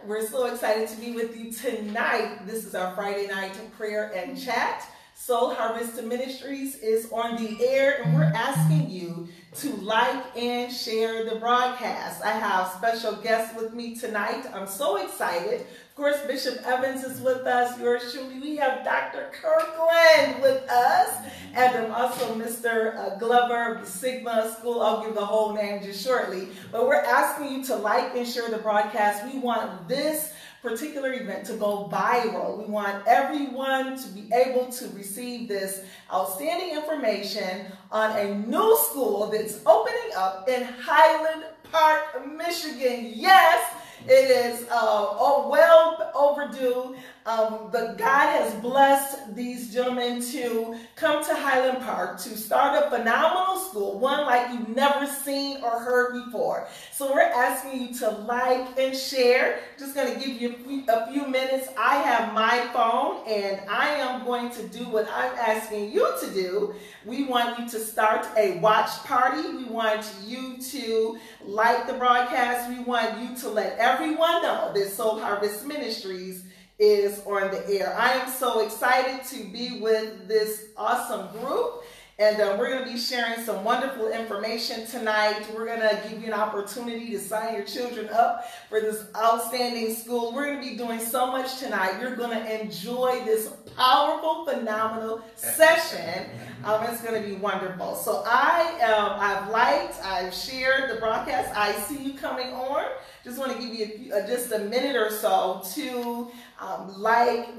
We're so excited to be with you tonight. This is our Friday night prayer and chat. Soul Harvest Ministries is on the air, and we're asking you to like and share the broadcast. I have special guests with me tonight. I'm so excited. Of course, Bishop Evans is with us. Yours truly. We have Dr. Kirkland with us, and also Mr. Glover of the Sigma School. I'll give the whole name just shortly. But we're asking you to like and share the broadcast. We want this particular event to go viral. We want everyone to be able to receive this outstanding information on a new school that's opening up in Highland Park, Michigan. Yes, it is well overdue. But God has blessed these gentlemen to come to Highland Park to start a phenomenal school, one like you've never seen or heard before. So we're asking you to like and share. Just going to give you a few minutes. I have my phone, and I am going to do what I'm asking you to do. We want you to start a watch party. We want you to like the broadcast. We want you to let everyone know that Soul Harvest Ministries is on the air. I am so excited to be with this awesome group, and we're going to be sharing some wonderful information tonight. We're going to give you an opportunity to sign your children up for this outstanding school. We're going to be doing so much tonight. You're going to enjoy this powerful, phenomenal session. It's going to be wonderful. So I've liked, I've shared the broadcast. I see you coming on. Just want to give you just a minute or so to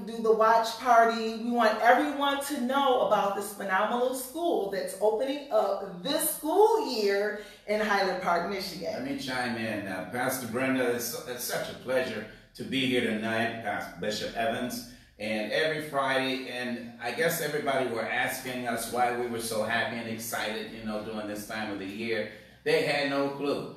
do the watch party. We want everyone to know about this phenomenal school that's opening up this school year in Highland Park, Michigan. Let me chime in. Pastor Brenda, it's such a pleasure to be here tonight, Pastor Bishop Evans. And every Friday, and I guess everybody were asking us why we were so happy and excited, during this time of the year. They had no clue.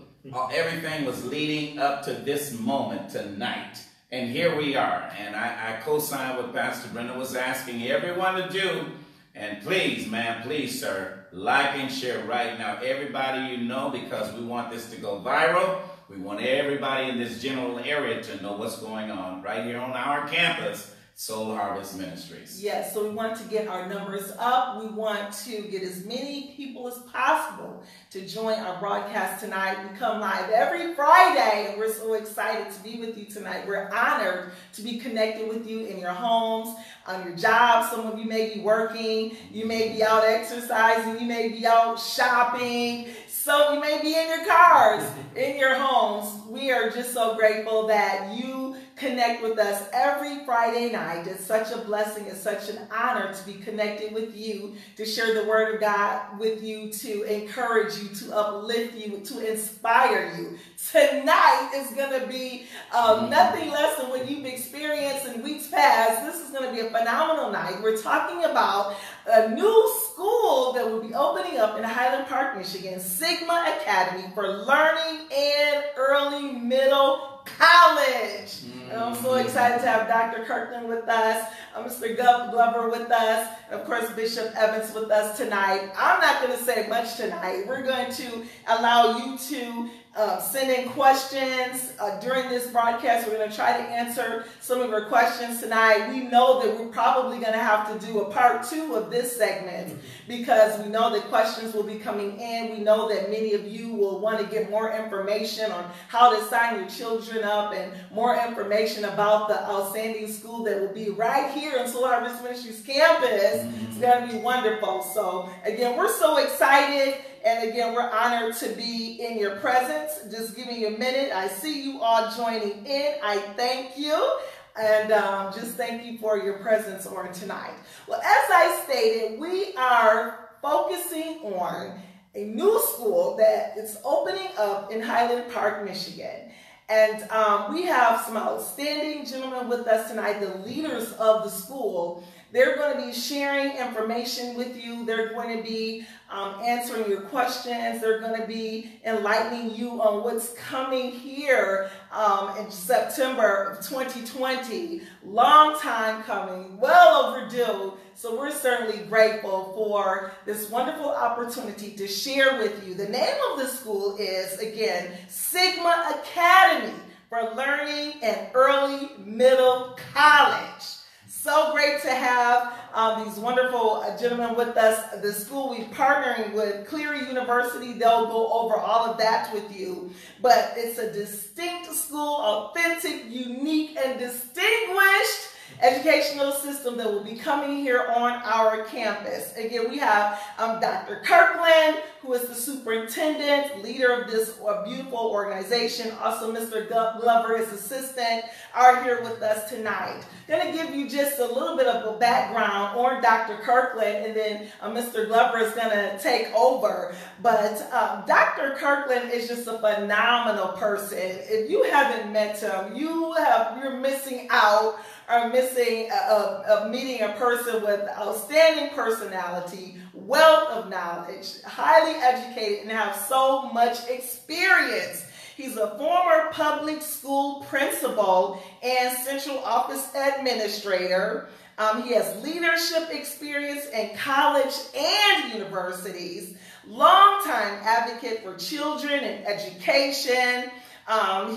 Everything was leading up to this moment tonight. And here we are. And I co-sign what Pastor Brenda was asking everyone to do. And please, ma'am, please, sir, like and share right now. Everybody because we want this to go viral. We want everybody in this general area to know what's going on right here on our campus, Soul Harvest Ministries. Yes, so we want to get our numbers up. We want to get as many people as possible to join our broadcast tonight. We come live every Friday, and we're so excited to be with you tonight. We're honored to be connected with you in your homes, on your jobs. Some of you may be working, you may be out exercising, you may be out shopping. So you may be in your cars, in your homes. We are just so grateful that you connect with us every Friday night. It's such a blessing. It's such an honor to be connected with you, to share the word of God with you, to encourage you, to uplift you, to inspire you. Tonight is going to be nothing less than what you've experienced in weeks past. This is going to be a phenomenal night. We're talking about a new school that will be opening up in Highland Park, Michigan, Sigma Academy for Learning and Early Middle College. And I'm so excited to have Dr. Kirkland with us, Mr. Glover with us, and of course Bishop Evans with us tonight. I'm not going to say much tonight. We're going to allow you to send in questions during this broadcast. We're going to try to answer some of your questions tonight. We know that we're probably going to have to do a part 2 of this segment because we know that questions will be coming in. We know that many of you will want to get more information on how to sign your children up and more information about the outstanding school that will be right here in Soul Harvest Ministries campus. It's going to be wonderful. So again, we're so excited. And again, we're honored to be in your presence. Just give me a minute. I see you all joining in. I thank you. And just thank you for your presence on tonight. Well, as I stated, we are focusing on a new school that is opening up in Highland Park, Michigan. And we have some outstanding gentlemen with us tonight, the leaders of the school. They're going to be sharing information with you. They're going to be answering your questions. They're going to be enlightening you on what's coming here in September of 2020. Long time coming, well overdue. So we're certainly grateful for this wonderful opportunity to share with you. The name of the school is, again, Sigma Academy for learning and early middle college. So great to have these wonderful gentlemen with us. The school we're partnering with, Cleary University, they'll go over all of that with you. But it's a distinct school, authentic, unique, and distinguished educational system that will be coming here on our campus. Again, we have Dr. Kirkland, who is the superintendent, leader of this beautiful organization. Also, Mr. Glover, his assistant, are here with us tonight. I'm going to give you just a little bit of a background on Dr. Kirkland, and then Mr. Glover is going to take over. But Dr. Kirkland is just a phenomenal person. If you haven't met him, you're missing out, or missing meeting a person with outstanding personality, wealth of knowledge, highly educated, and have so much experience. He's a former public school principal and central office administrator. He has leadership experience in college and universities, longtime advocate for children and education.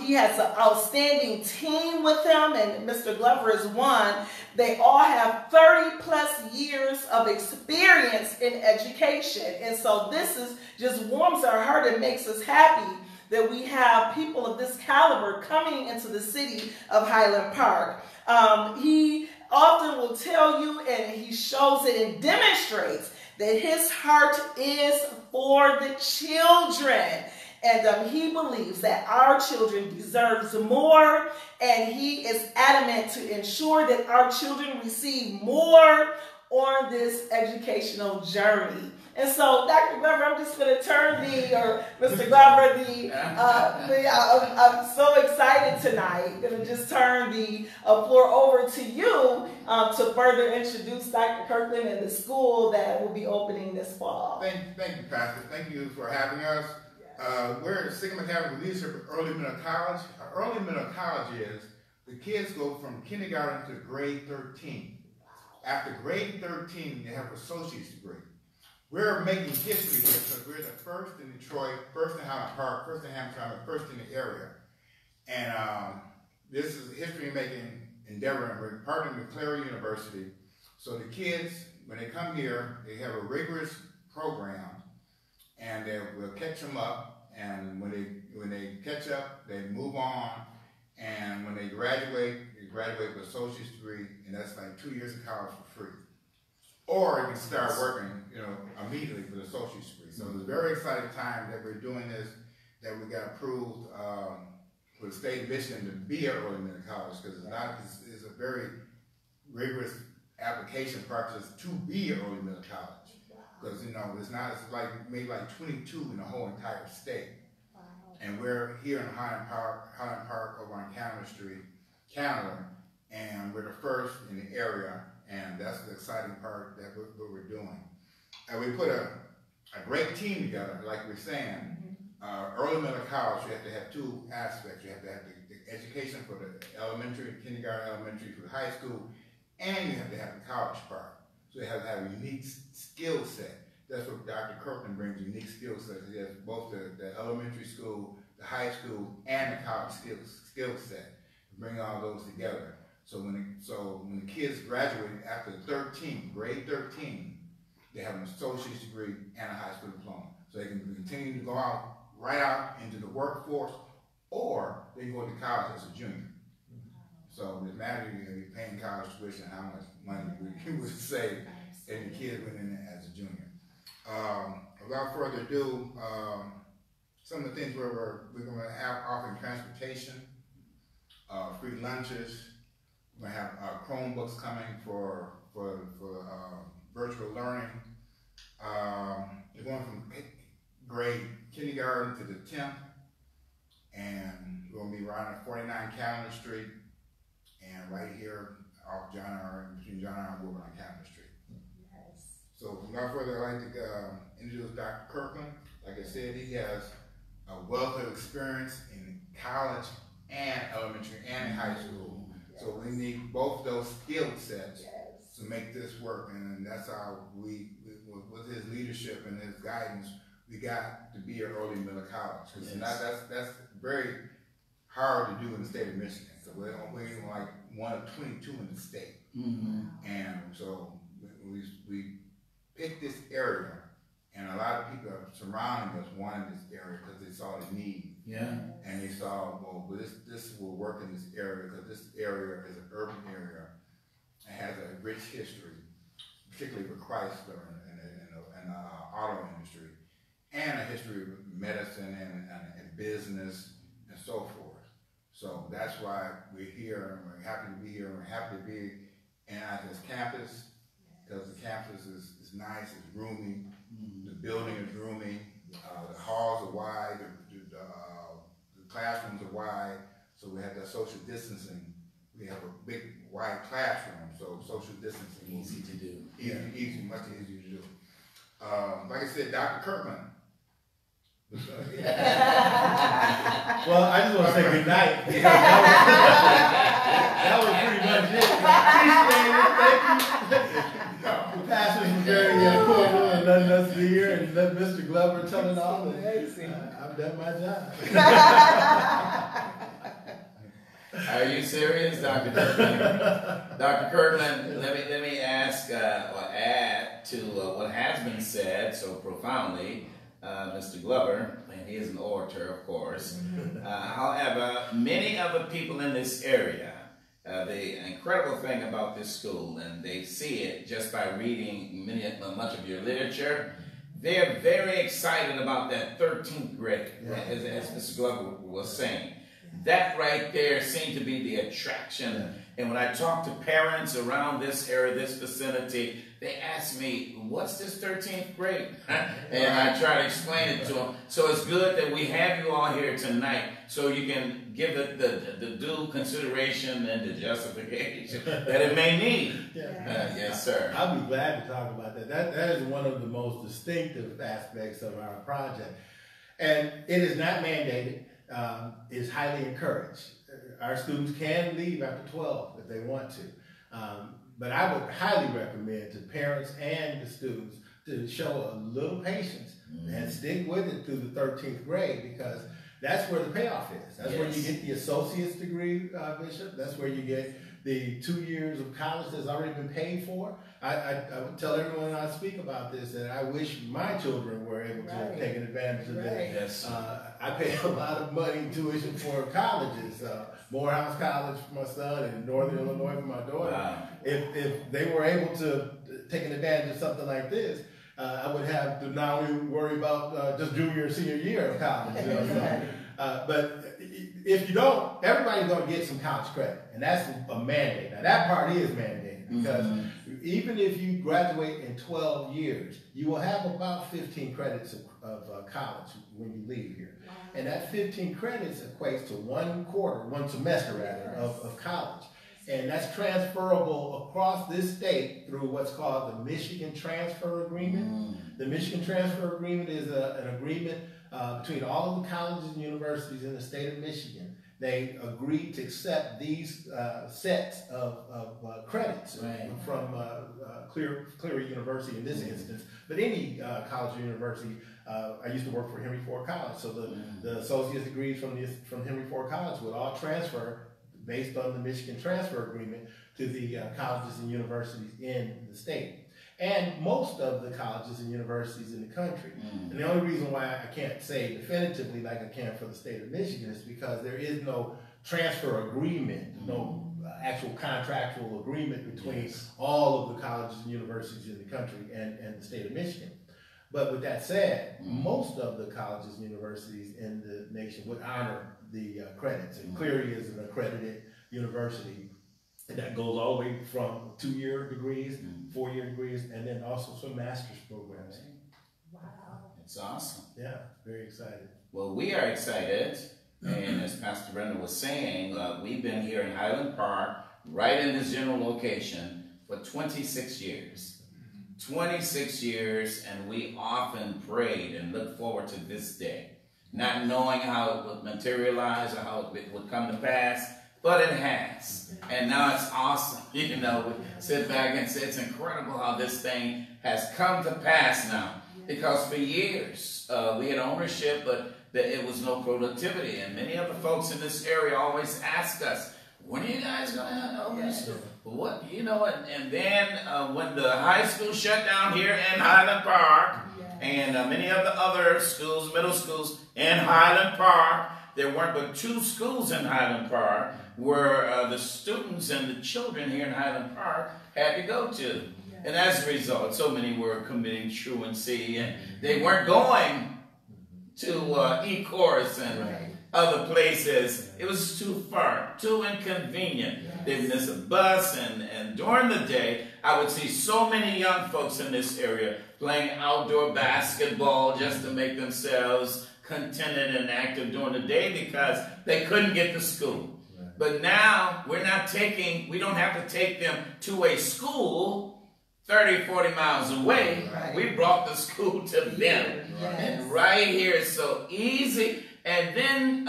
He has an outstanding team with him, and Mr. Glover is one. They all have 30 plus years of experience in education. And so this is just warms our heart and makes us happy that we have people of this caliber coming into the city of Highland Park. He often will tell you, and he shows it and demonstrates, that his heart is for the children. And he believes that our children deserve more, and he is adamant to ensure that our children receive more on this educational journey. And so, Dr. Glover, I'm just going to turn Mr. Glover, I'm so excited tonight. I'm going to just turn the floor over to you to further introduce Dr. Kirkland and the school that will be opening this fall. Thank you, Pastor. Thank you for having us. We're at the Sigma Academy Leadership at Early Middle College. Early Middle College is the kids go from kindergarten to grade 13. After grade 13, they have an associate's degree. We're making history here because we're the first in Detroit, first in Highland Park, first in Hamilton, first in the area. And this is a history-making endeavor, and we're partnering with Cleary University. So the kids, when they come here, they have a rigorous program, and we'll catch them up. And when they catch up, they move on. And when they graduate with associate's degree, and that's like 2 years of college for free. Or you can start working, immediately for the associate's degree. So it's a very exciting time that we're doing this, that we got approved for the state of Michigan to be at Early Middle College, because it's a very rigorous application process to be at Early Middle College. Because it's like maybe like 22 in the whole entire state. Wow. And we're here in Highland Park over on Canada Street, Canada, and we're the first in the area, and that's the exciting part that what we're doing. And we put a great team together, like we're saying. Early Middle College, you have to have two aspects. You have to have the education for the elementary, kindergarten, elementary, for the high school, and you have to have the college part. So they have to have a unique skill set. That's what Dr. Kirkland brings, unique skill sets. He has both the elementary school, the high school, and the college skill set to bring all those together. So when the kids graduate after grade 13, they have an associate's degree and a high school diploma. So they can continue to go right out into the workforce, or they can go to college as a junior. So it matters if you're paying college tuition, how much money we would save, and the kids went in there as a junior. Without further ado, some of the things we're going to have offering transportation, free lunches. We're going to have Chromebooks coming for virtual learning. We're going from grade kindergarten to the 10th, and we're going to be right on 49 Calendar Street, and right here off between John R. and Woburn on Calendar Street. Yes. So without further, I'd like to introduce Dr. Kirkland. Like I said, he has a wealth of experience in college and elementary and high school. Yes. So we need both those skill sets to make this work, and that's how with his leadership and his guidance, we got to be at Early Middle College. Because that's very hard to do in the state of Michigan. So we're like one of 22 in the state. And so we picked this area, and a lot of people surrounding us wanted this area because they saw the need. And they saw, well, this will work in this area because this area is an urban area and has a rich history, particularly with Chrysler and the auto industry, and a history of medicine and business and so forth. So that's why we're here, and we're happy to be here, and we're happy to be in this campus, because the campus is nice, it's roomy, the building is roomy, the halls are wide, the classrooms are wide, so we have that social distancing. We have a big, wide classroom, so social distancing. Easy to do. Easy, much easier to do. Like I said, Dr. Kirkland. Well, I just want to say good night. That was pretty much it. Appreciate it. Thank you. The pastors were very cordial and letting us be here, and let Mr. Glover tell it all. I've done my job. Are you serious, Dr. Kirkland? Dr. Kirkland, let me ask or add to what has been said so profoundly. Mr. Glover, and he is an orator, of course. However, many other people in this area, the incredible thing about this school, and they see it just by reading much of your literature, they're very excited about that 13th grade, as Mr. Glover was saying. That right there seemed to be the attraction. And when I talk to parents around this area, this vicinity, they ask me, what's this 13th grade? And I try to explain it to them. So it's good that we have you all here tonight so you can give it the due consideration and the justification that it may need. Yes, sir. I'll be glad to talk about that. That is one of the most distinctive aspects of our project. And it is not mandated. Is highly encouraged. Our students can leave after 12 if they want to. But I would highly recommend to parents and the students to show a little patience and stick with it through the 13th grade, because that's where the payoff is. That's where you get the associate's degree, Bishop. That's where you get the 2 years of college that's already been paid for. I would tell everyone I speak about this that I wish my children were able to have taken advantage of this. I pay a lot of money in tuition for colleges, Morehouse College for my son and Northern Illinois for my daughter. Wow. If they were able to take advantage of something like this, I would have to not only worry about just junior or senior year of college. But if you don't, everybody's going to get some college credit, and that's a mandate. Now that part is mandated, because even if you graduate in 12 years, you will have about 15 credits of college when you leave here. And that 15 credits equates to 1 semester rather, of college. And that's transferable across this state through what's called the Michigan Transfer Agreement. The Michigan Transfer Agreement is an agreement between all of the colleges and universities in the state of Michigan. They agreed to accept these sets of credits from Clear University in this instance, but any college or university. I used to work for Henry Ford College, so the associate's degrees from Henry Ford College would all transfer based on the Michigan Transfer Agreement to the colleges and universities in the state. And most of the colleges and universities in the country. And the only reason why I can't say definitively like I can for the state of Michigan is because there is no transfer agreement, no actual contractual agreement between all of the colleges and universities in the country and the state of Michigan. But with that said, most of the colleges and universities in the nation would honor the credits. And Cleary is an accredited university. And that goes all the way from 2-year degrees, 4-year degrees, and then also some master's programs. Wow. It's awesome. Yeah, very excited. Well, we are excited. And as Pastor Brenda was saying, we've been here in Highland Park, right in this general location, for 26 years. 26 years, and we often prayed and looked forward to this day, not knowing how it would materialize or how it would come to pass, but it has. And now it's awesome. You know, we sit back and say it's incredible how this thing has come to pass now. Because for years, we had ownership, but that it was no productivity. And many of the folks in this area always ask us, when are you guys going to open the school? What, you know, and then when the high school shut down here in Highland Park, and many of the other schools, middle schools in Highland Park, there weren't but 2 schools in Highland Park where the students and the children here in Highland Park had to go to. And as a result, so many were committing truancy, and they weren't going to E-Course and other places. It was too far, too inconvenient. They'd miss a bus, and during the day, I would see so many young folks in this area playing outdoor basketball just to make themselves contented and active during the day because they couldn't get to school. But now, we don't have to take them to a school 30, 40 miles away. We brought the school to them. And right here, it's so easy. And then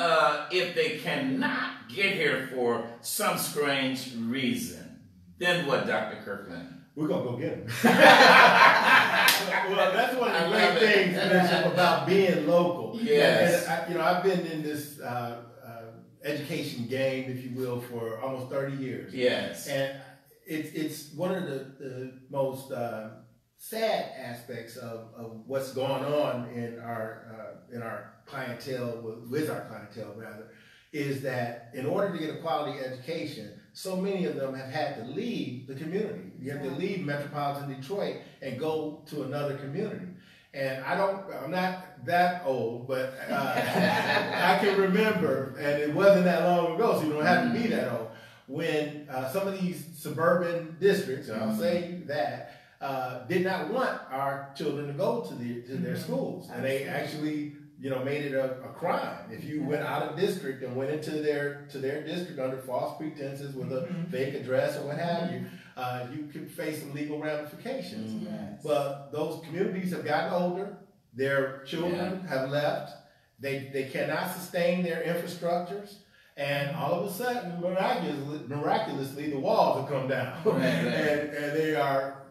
if they cannot get here for some strange reason, then what, Dr. Kirkland? We're going to go get them. Well, that's one of the great things, Bishop, about being local. Yes. And I've been in this education game, if you will, for almost 30 years. Yes. And it's one of the most sad aspects of what's going on in our clientele, with our clientele rather, is that in order to get a quality education, so many of them have had to leave the community. You have to leave metropolitan Detroit and go to another community. And I'm not that old, but I can remember, and it wasn't that long ago, so you don't have to be that old, when some of these suburban districts, and I'll say that, did not want our children to go to their schools. And they actually made it a crime. If you went out of district and went into their district under false pretenses with a fake address or what have you, you could face some legal ramifications. But those communities have gotten older. Their children have left. They cannot sustain their infrastructures. And all of a sudden, miraculously, the walls have come down. And they are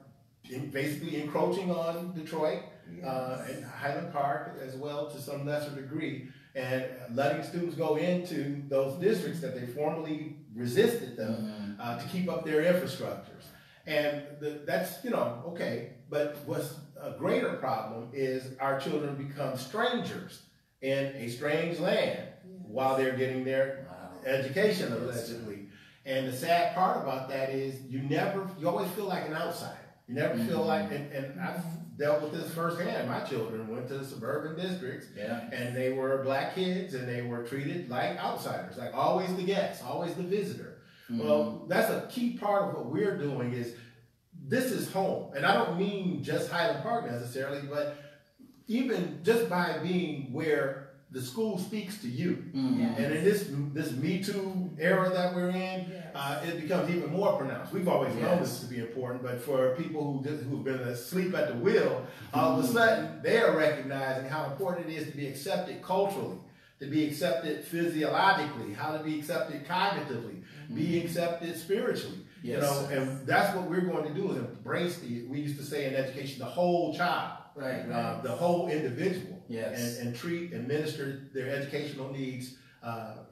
basically encroaching on Detroit. And Highland Park as well to some lesser degree, and letting students go into those districts that they formerly resisted them to keep up their infrastructures. And that's, okay, but what's a greater problem is our children become strangers in a strange land while they're getting their education, allegedly. And the sad part about that is you always feel like an outsider. You never feel like, and I've dealt with this firsthand. My children went to suburban districts, and they were black kids, and they were treated like outsiders, like always the guest, always the visitor. Well, that's a key part of what we're doing is this is home. And I don't mean just Highland Park necessarily, but even just by being where the school speaks to you. And in this Me Too era that we're in, it becomes even more pronounced. We've always known this to be important, but for people who've been asleep at the wheel, all of a sudden they are recognizing how important it is to be accepted culturally, to be accepted physiologically, how to be accepted cognitively, be accepted spiritually. And that's what we're going to do is embrace we used to say in education, the whole child. The whole individual, and treat and minister their educational needs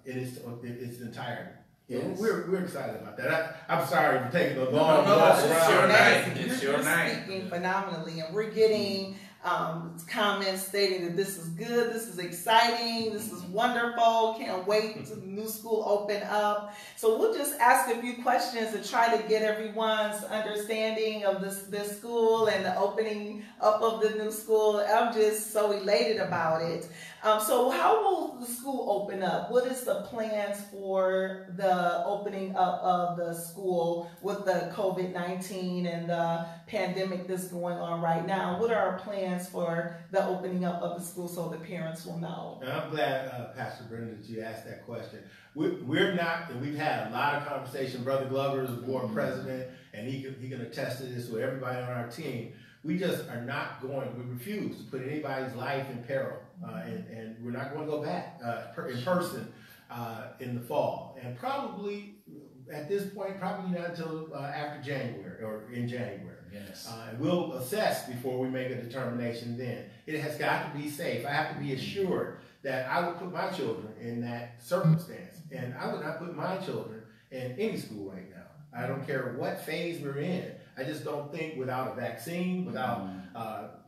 in its entirety. We're excited about that. I'm sorry for taking a long walk around. It's your night. You're speaking phenomenally, and we're getting comments stating that this is good, this is exciting, this is wonderful, can't wait to the new school open up. So we'll just ask a few questions to try to get everyone's understanding of this school and the opening up of the new school. I'm just so elated about it. So how will the school open up? What is the plans for the opening up of the school with the COVID-19 and the pandemic that's going on right now? What are our plans for the opening up of the school so the parents will know? And I'm glad, Pastor Brenda, that you asked that question. We're not, and we've had a lot of conversation. Brother Glover is the board president, and he can attest to this with everybody on our team. We just are not we refuse to put anybody's life in peril, and we're not going to go back in person in the fall. And probably, at this point, probably not until after January, or in January. And we'll assess before we make a determination then. It has got to be safe. I have to be assured that I would put my children in that circumstance. And I would not put my children in any school right now. I don't care what phase we're in. I just don't think without a vaccine, without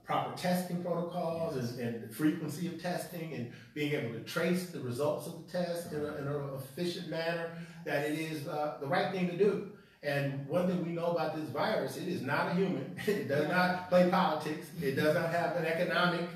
proper testing protocols and the frequency of testing and being able to trace the results of the test in an efficient manner, that it is the right thing to do. And one thing we know about this virus, it is not a human. It does not play politics. It does not have an economic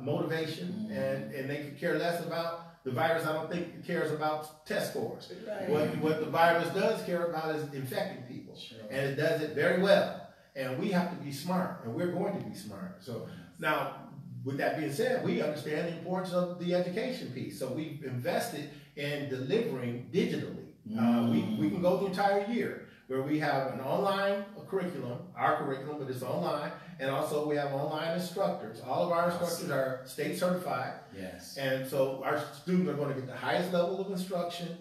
motivation, and they could care less about the virus. I don't think it cares about test scores. Right. What the virus does care about is infecting people, and it does it very well. And we have to be smart, and we're going to be smart. So now, with that being said, we understand the importance of the education piece. So we've invested in delivering digitally. We can go the entire year where we have an online curriculum, our curriculum, but it's online, and also we have online instructors. All of our instructors are state certified. Yes. And so our students are going to get the highest level of instruction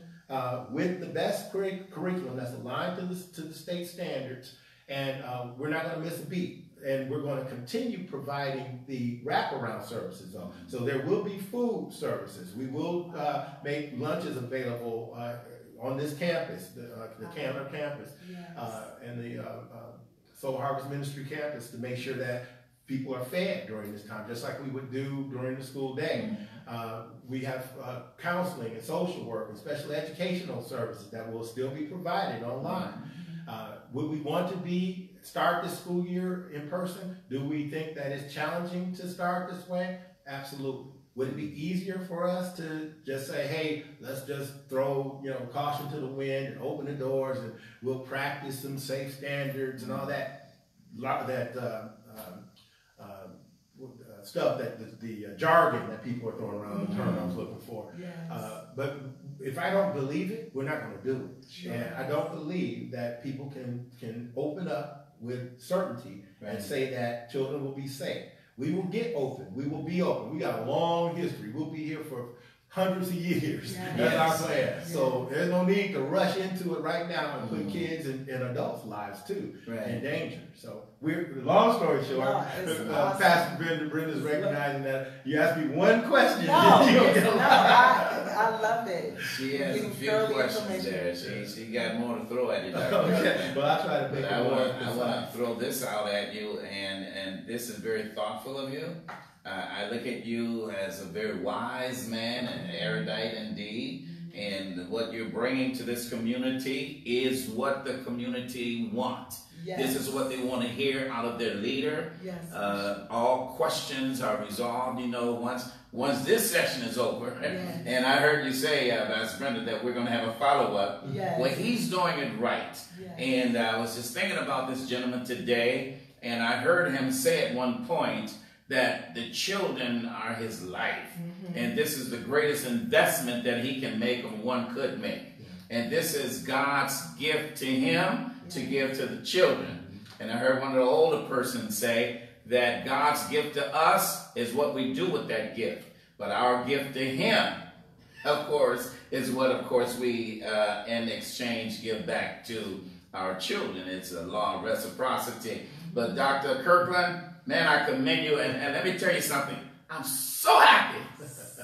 with the best curriculum that's aligned to the state standards, and we're not going to miss a beat. And we're going to continue providing the wraparound services. So there will be food services. We will make lunches available on this campus, the Candler campus, and the Soul Harvest Ministry campus, to make sure that people are fed during this time, just like we would do during the school day. We have counseling and social work and special educational services that will still be provided online. Would we want to start this school year in person? Do we think that it's challenging to start this way? Absolutely. Would it be easier for us to just say, hey, let's just throw caution to the wind and open the doors and we'll practice some safe standards and all that stuff, the jargon that people are throwing around, the term I was looking for. Yes. But if I don't believe it, we're not going to do it. Sure. And I don't believe that people can open up with certainty and say that children will be safe. We will get open. We will be open. We got a long history. We'll be here for hundreds of years. Yes. That's our plan. Yes. So there's no need to rush into it right now and put kids and adults' lives too in danger. So long story short, awesome. Pastor Brenda's recognizing that you asked me one question. I love it. She has a few questions there. She got more to throw at you. Okay. Well, I try to make it I want to throw this out at you, and this is very thoughtful of you. I look at you as a very wise man and erudite indeed, and what you're bringing to this community is what the community wants. Yes. This is what they want to hear out of their leader. Yes. All questions are resolved, once this session is over. Yes. And I heard you say, Pastor Brenda, that we're going to have a follow-up. Yes. Well, he's doing it right. Yes. And I was just thinking about this gentleman today, and I heard him say at one point that the children are his life. And this is the greatest investment that he can make, or one could make. And this is God's gift to him to give to the children. And I heard one of the older persons say that God's gift to us is what we do with that gift. But our gift to him, of course, is what, of course, we in exchange give back to our children. It's a law of reciprocity. But Dr. Kirkland, man, I commend you. And let me tell you something. I'm so happy.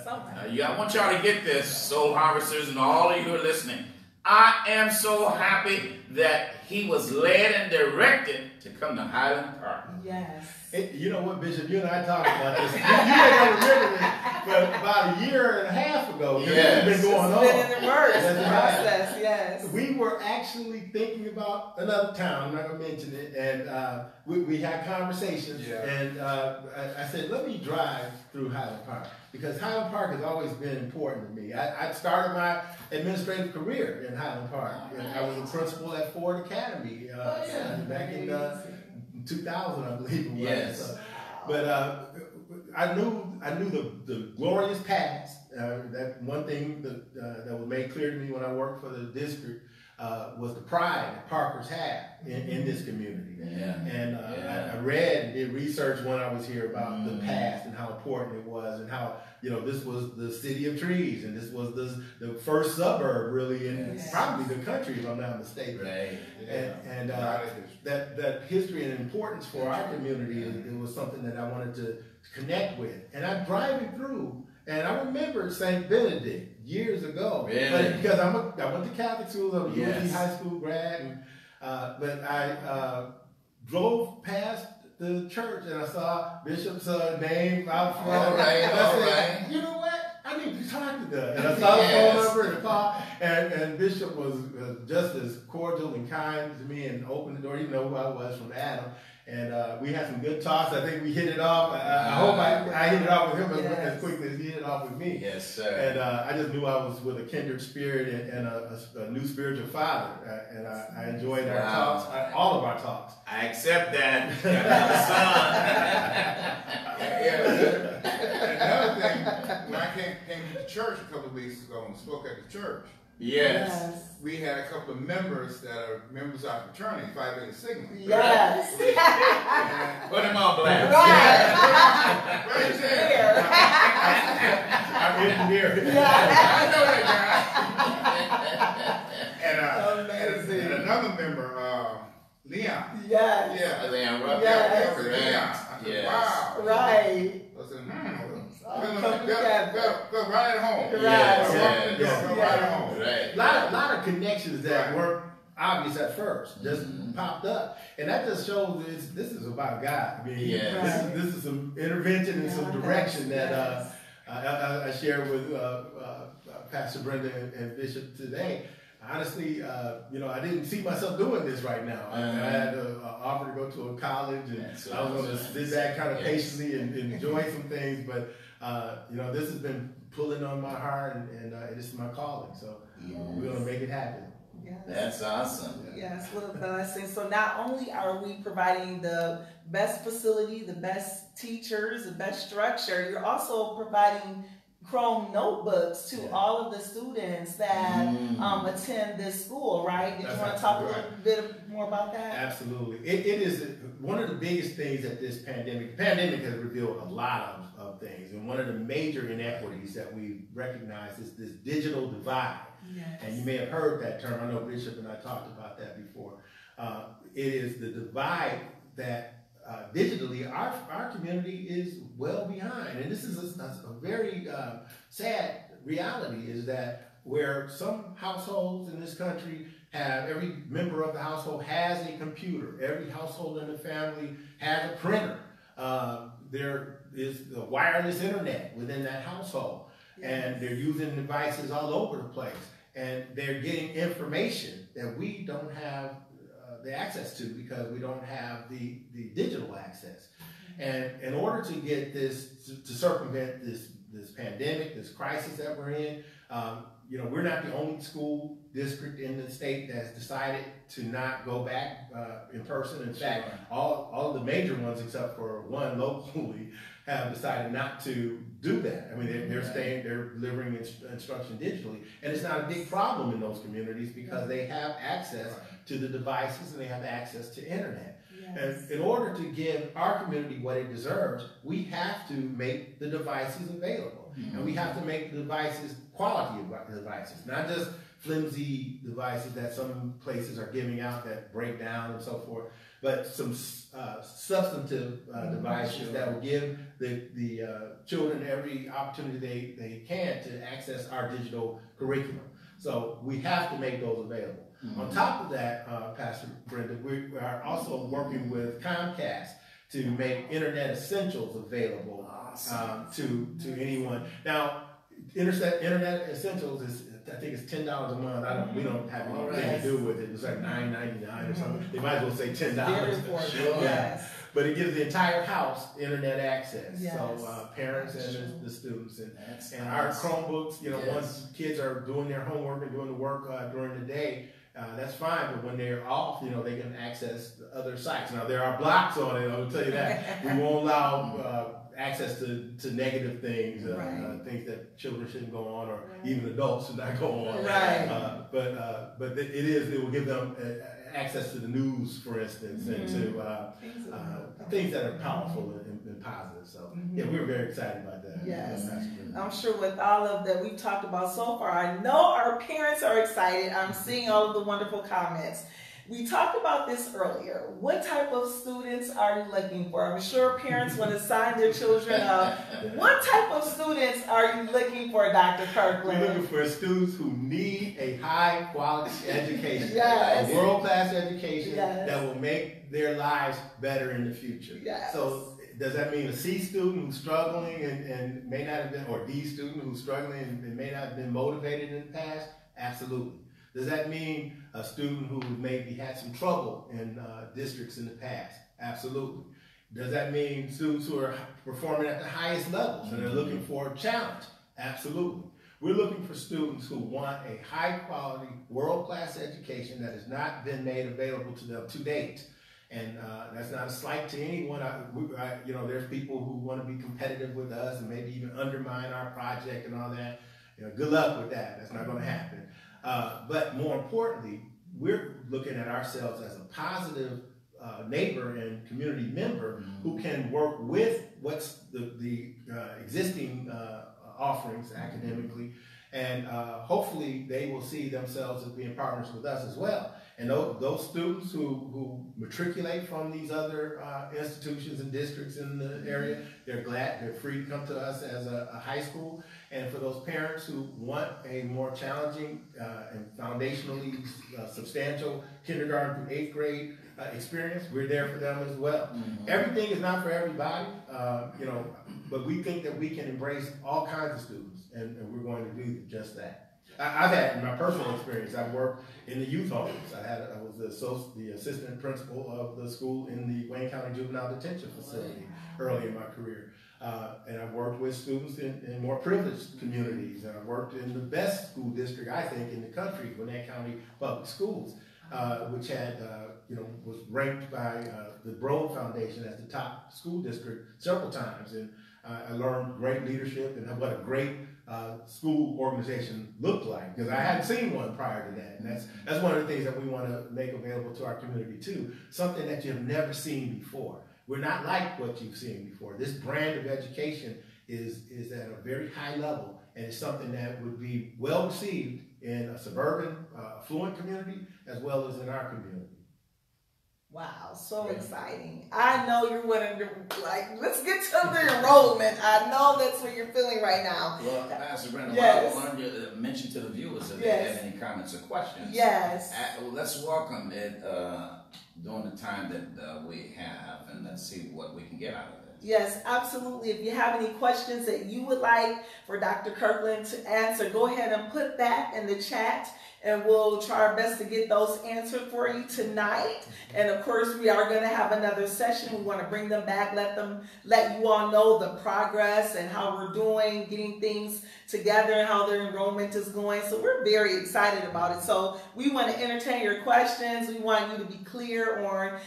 I want y'all to get this, soul harvesters and all of you who are listening. I am so happy that he was led and directed to come to Highland Park. Yes. You know what, Bishop? You and I talked about this. You may not remember this, but about a year and a half ago, this has been going on. It's been in the works process, yes. We were actually thinking about another town. I'm not going to mention it. And we had conversations. Yeah. And I said, let me drive through Highland Park, because Highland Park has always been important to me. I started my administrative career in Highland Park. I was a principal at Ford Academy back in 2000, I believe it was. Yes. But I knew the glorious past. That one thing that was made clear to me when I worked for the district was the pride that Parkers have in this community. Yeah. And I read and did research when I was here about the past and how important it was, and how this was the city of trees, and this was the first suburb really in probably the country, if I'm not mistaken. Right. And that history and importance for our community, it was something that I wanted to connect with. And I'm driving through, And I remember St. Benedict years ago. Really? But because I went to Catholic school, I was a Yes. high school grad, and, but I drove past the church and I saw Bishop's name out front. All right, And I all said, right. you know what? I need to talk to them. And I saw the phone number in the car, and Bishop was just as cordial and kind to me and opened the door. He didn't know who I was from Adam. And we had some good talks. I think we hit it off. I hope I hit it off with him as quickly as he hit it off with me. Yes, sir. And I just knew I was with a kindred spirit and a new spiritual father. And I enjoyed our talks, all of our talks. I accept that. Got another son. Another thing, when I came to the church a couple of weeks ago and spoke at the church, Yes. we had a couple of members that are members of our fraternity, Phi Beta Sigma. Yes. Put him on blast. Right there. I'm engineer. I know that guy. Amazing. And another member, Leon. Yes. Yeah. Leon Rupp. Yes. Leon. I said, Yes. wow. Right. I said, Come right at home. Right. Yes. Go right at home. Right. A lot of connections that weren't obvious at first just popped up, and that just shows this is about God. I mean, Yes. this is some intervention and some direction that I shared with Pastor Brenda and Bishop today. Honestly, I didn't see myself doing this right now. I had an offer to go to a college, and I was going to sit back kind of patiently and enjoy some things. But this has been pulling on my heart, and it is my calling. So we're going to make it happen. Yes. That's awesome. Yes, what a blessing. So not only are we providing the best facility, the best teachers, the best structure, you're also providing Chrome notebooks to all of the students that attend this school, right? Did you want to talk a little bit more about that? Absolutely. It is one of the biggest things that this pandemic has revealed a lot of things. And one of the major inequities that we recognize is this digital divide. Yes. And you may have heard that term. I know Bishop and I talked about that before. It is the divide that digitally our community is well behind. And this is a very sad reality, is that where some households in this country have, every member of the household has a computer, every household in the family has a printer, there is the wireless internet within that household. And they're using devices all over the place, and they're getting information that we don't have the access to because we don't have the digital access. And in order to get this, to circumvent this pandemic, this crisis that we're in, we're not the only school district in the state that's decided to not go back in person. In fact, all the major ones except for one locally have decided not to do that. I mean, they're delivering instruction digitally, and it's not a big problem in those communities because they have access to the devices and they have access to internet. And in order to give our community what it deserves, we have to make the devices available. And we have to make the devices quality devices, not just flimsy devices that some places are giving out that break down and so forth, but some substantive devices that will give the children every opportunity they can to access our digital curriculum. So we have to make those available. On top of that, Pastor Brenda, we are also working with Comcast to make Internet Essentials available to anyone. Now, Internet Essentials is, I think it's $10 a month. We don't have anything to do with it. It's like $9.99 or something. They might as well say $10. Sure. But it gives the entire house internet access. Yes. So parents and the students and our Chromebooks. Once kids are doing their homework and doing the work during the day, that's fine. But when they're off, they can access other sites. Now there are blocks on it. I will tell you that we won't allow access to negative things, things that children shouldn't go on, or even adults should not go on. But it will give them access to the news, for instance, and to things that are powerful and positive. So we were very excited about that. Yes, I'm sure with all of that we've talked about so far, I know our parents are excited. I'm seeing all of the wonderful comments. We talked about this earlier. What type of students are you looking for? I'm sure parents want to sign their children up. What type of students are you looking for, Dr. Kirkland? We're looking for students who need a high quality education, Yes. a world-class education Yes. that will make their lives better in the future. Yes. So does that mean a C student who's struggling and may not have been, or D student who's struggling and may not have been motivated in the past? Absolutely. Does that mean a student who maybe had some trouble in districts in the past? Absolutely. Does that mean students who are performing at the highest levels and are looking for a challenge? Absolutely. We're looking for students who want a high quality, world-class education that has not been made available to them to date. And that's not a slight to anyone. You know, there's people who want to be competitive with us and maybe even undermine our project and all that. You know, good luck with that. That's not going to happen. But more importantly, we're looking at ourselves as a positive neighbor and community member who can work with what's the existing offerings academically, and hopefully they will see themselves as being partners with us as well. And those students who matriculate from these other institutions and districts in the area, they're free to come to us as a high school. And for those parents who want a more challenging and foundationally substantial kindergarten through 8th grade experience, we're there for them as well. Everything is not for everybody, you know, but we think that we can embrace all kinds of students, and we're going to do just that. I've had, in my personal experience, I've worked in the youth homes. I was the assistant principal of the school in the Wayne County Juvenile Detention Facility early in my career. And I've worked with students in more privileged communities, and I've worked in the best school district, I think, in the country, Gwinnett County Public Schools, which had, you know, was ranked by the Broad Foundation as the top school district several times. And I learned great leadership and what a great school organization looked like, because I hadn't seen one prior to that. And that's one of the things that we want to make available to our community too, something that you've never seen before. We're not like what you've seen before. This brand of education is at a very high level, and it's something that would be well received in a suburban, affluent community, as well as in our community. Wow, so exciting. I know you're wanting to, like, let's get to the enrollment. I know that's what you're feeling right now. Well, Pastor Brenda, yes. I wanted to mention to the viewers if yes. they have any comments or questions. Yes. Well, let's welcome it during the time that we have, and let's see what we can get out of it. Yes, absolutely. If you have any questions that you would like for Dr. Kirkland to answer, go ahead and put that in the chat, and we'll try our best to get those answered for you tonight. And of course, we are going to have another session. We want to bring them back, let you all know the progress and how we're doing, getting things together and how their enrollment is going. So we're very excited about it. So we want to entertain your questions. We want you to be clear on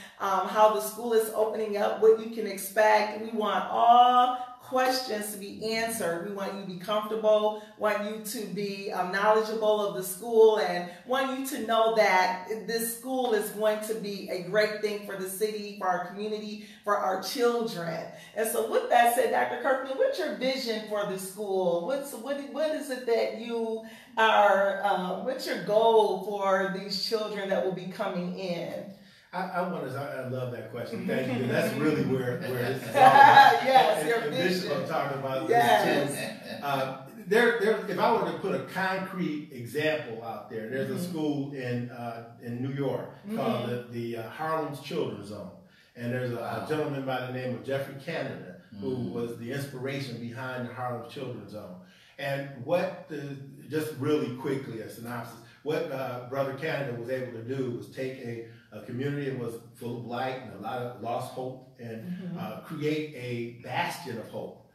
how the school is opening up, what you can expect. We want all questions to be answered. We want you to be comfortable, want you to be knowledgeable of the school, and want you to know that this school is going to be a great thing for the city, for our community, for our children. And so with that said, Dr. Kirkland, what's your vision for the school? What is it that you are, what's your goal for these children that will be coming in? I love that question. Thank you. That's really where this is all about. Yes, your and vision. this is what I'm talking about. Yes. If I were to put a concrete example out there, there's a school in New York called the Harlem's Children's Zone. And there's a gentleman by the name of Jeffrey Canada who was the inspiration behind the Harlem's Children's Zone. And just really quickly, a synopsis, what Brother Canada was able to do was take a community that was full of blight and a lot of lost hope, and create a bastion of hope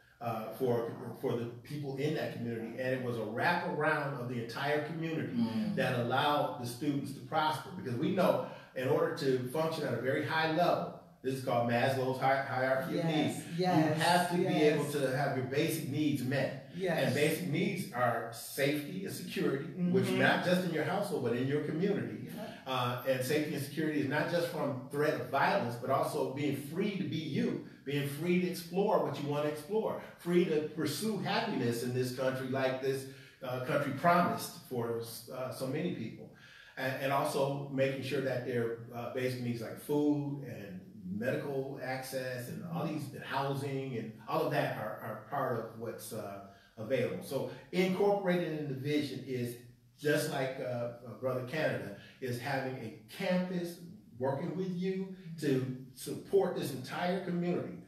for the people in that community. And it was a wraparound of the entire community that allowed the students to prosper. Because we know in order to function at a very high level, this is called Maslow's hierarchy of needs. Yes, you have to be able to have your basic needs met. Yes. And basic needs are safety and security, which not just in your household, but in your community. And safety and security is not just from threat of violence, but also being free to be you, being free to explore what you want to explore, free to pursue happiness in this country like this country promised for so many people. and also making sure that their basic needs like food and medical access and all these housing and all of that are part of what's available. So incorporated in the vision is just like Brother Canada is having a campus working with you to support this entire community,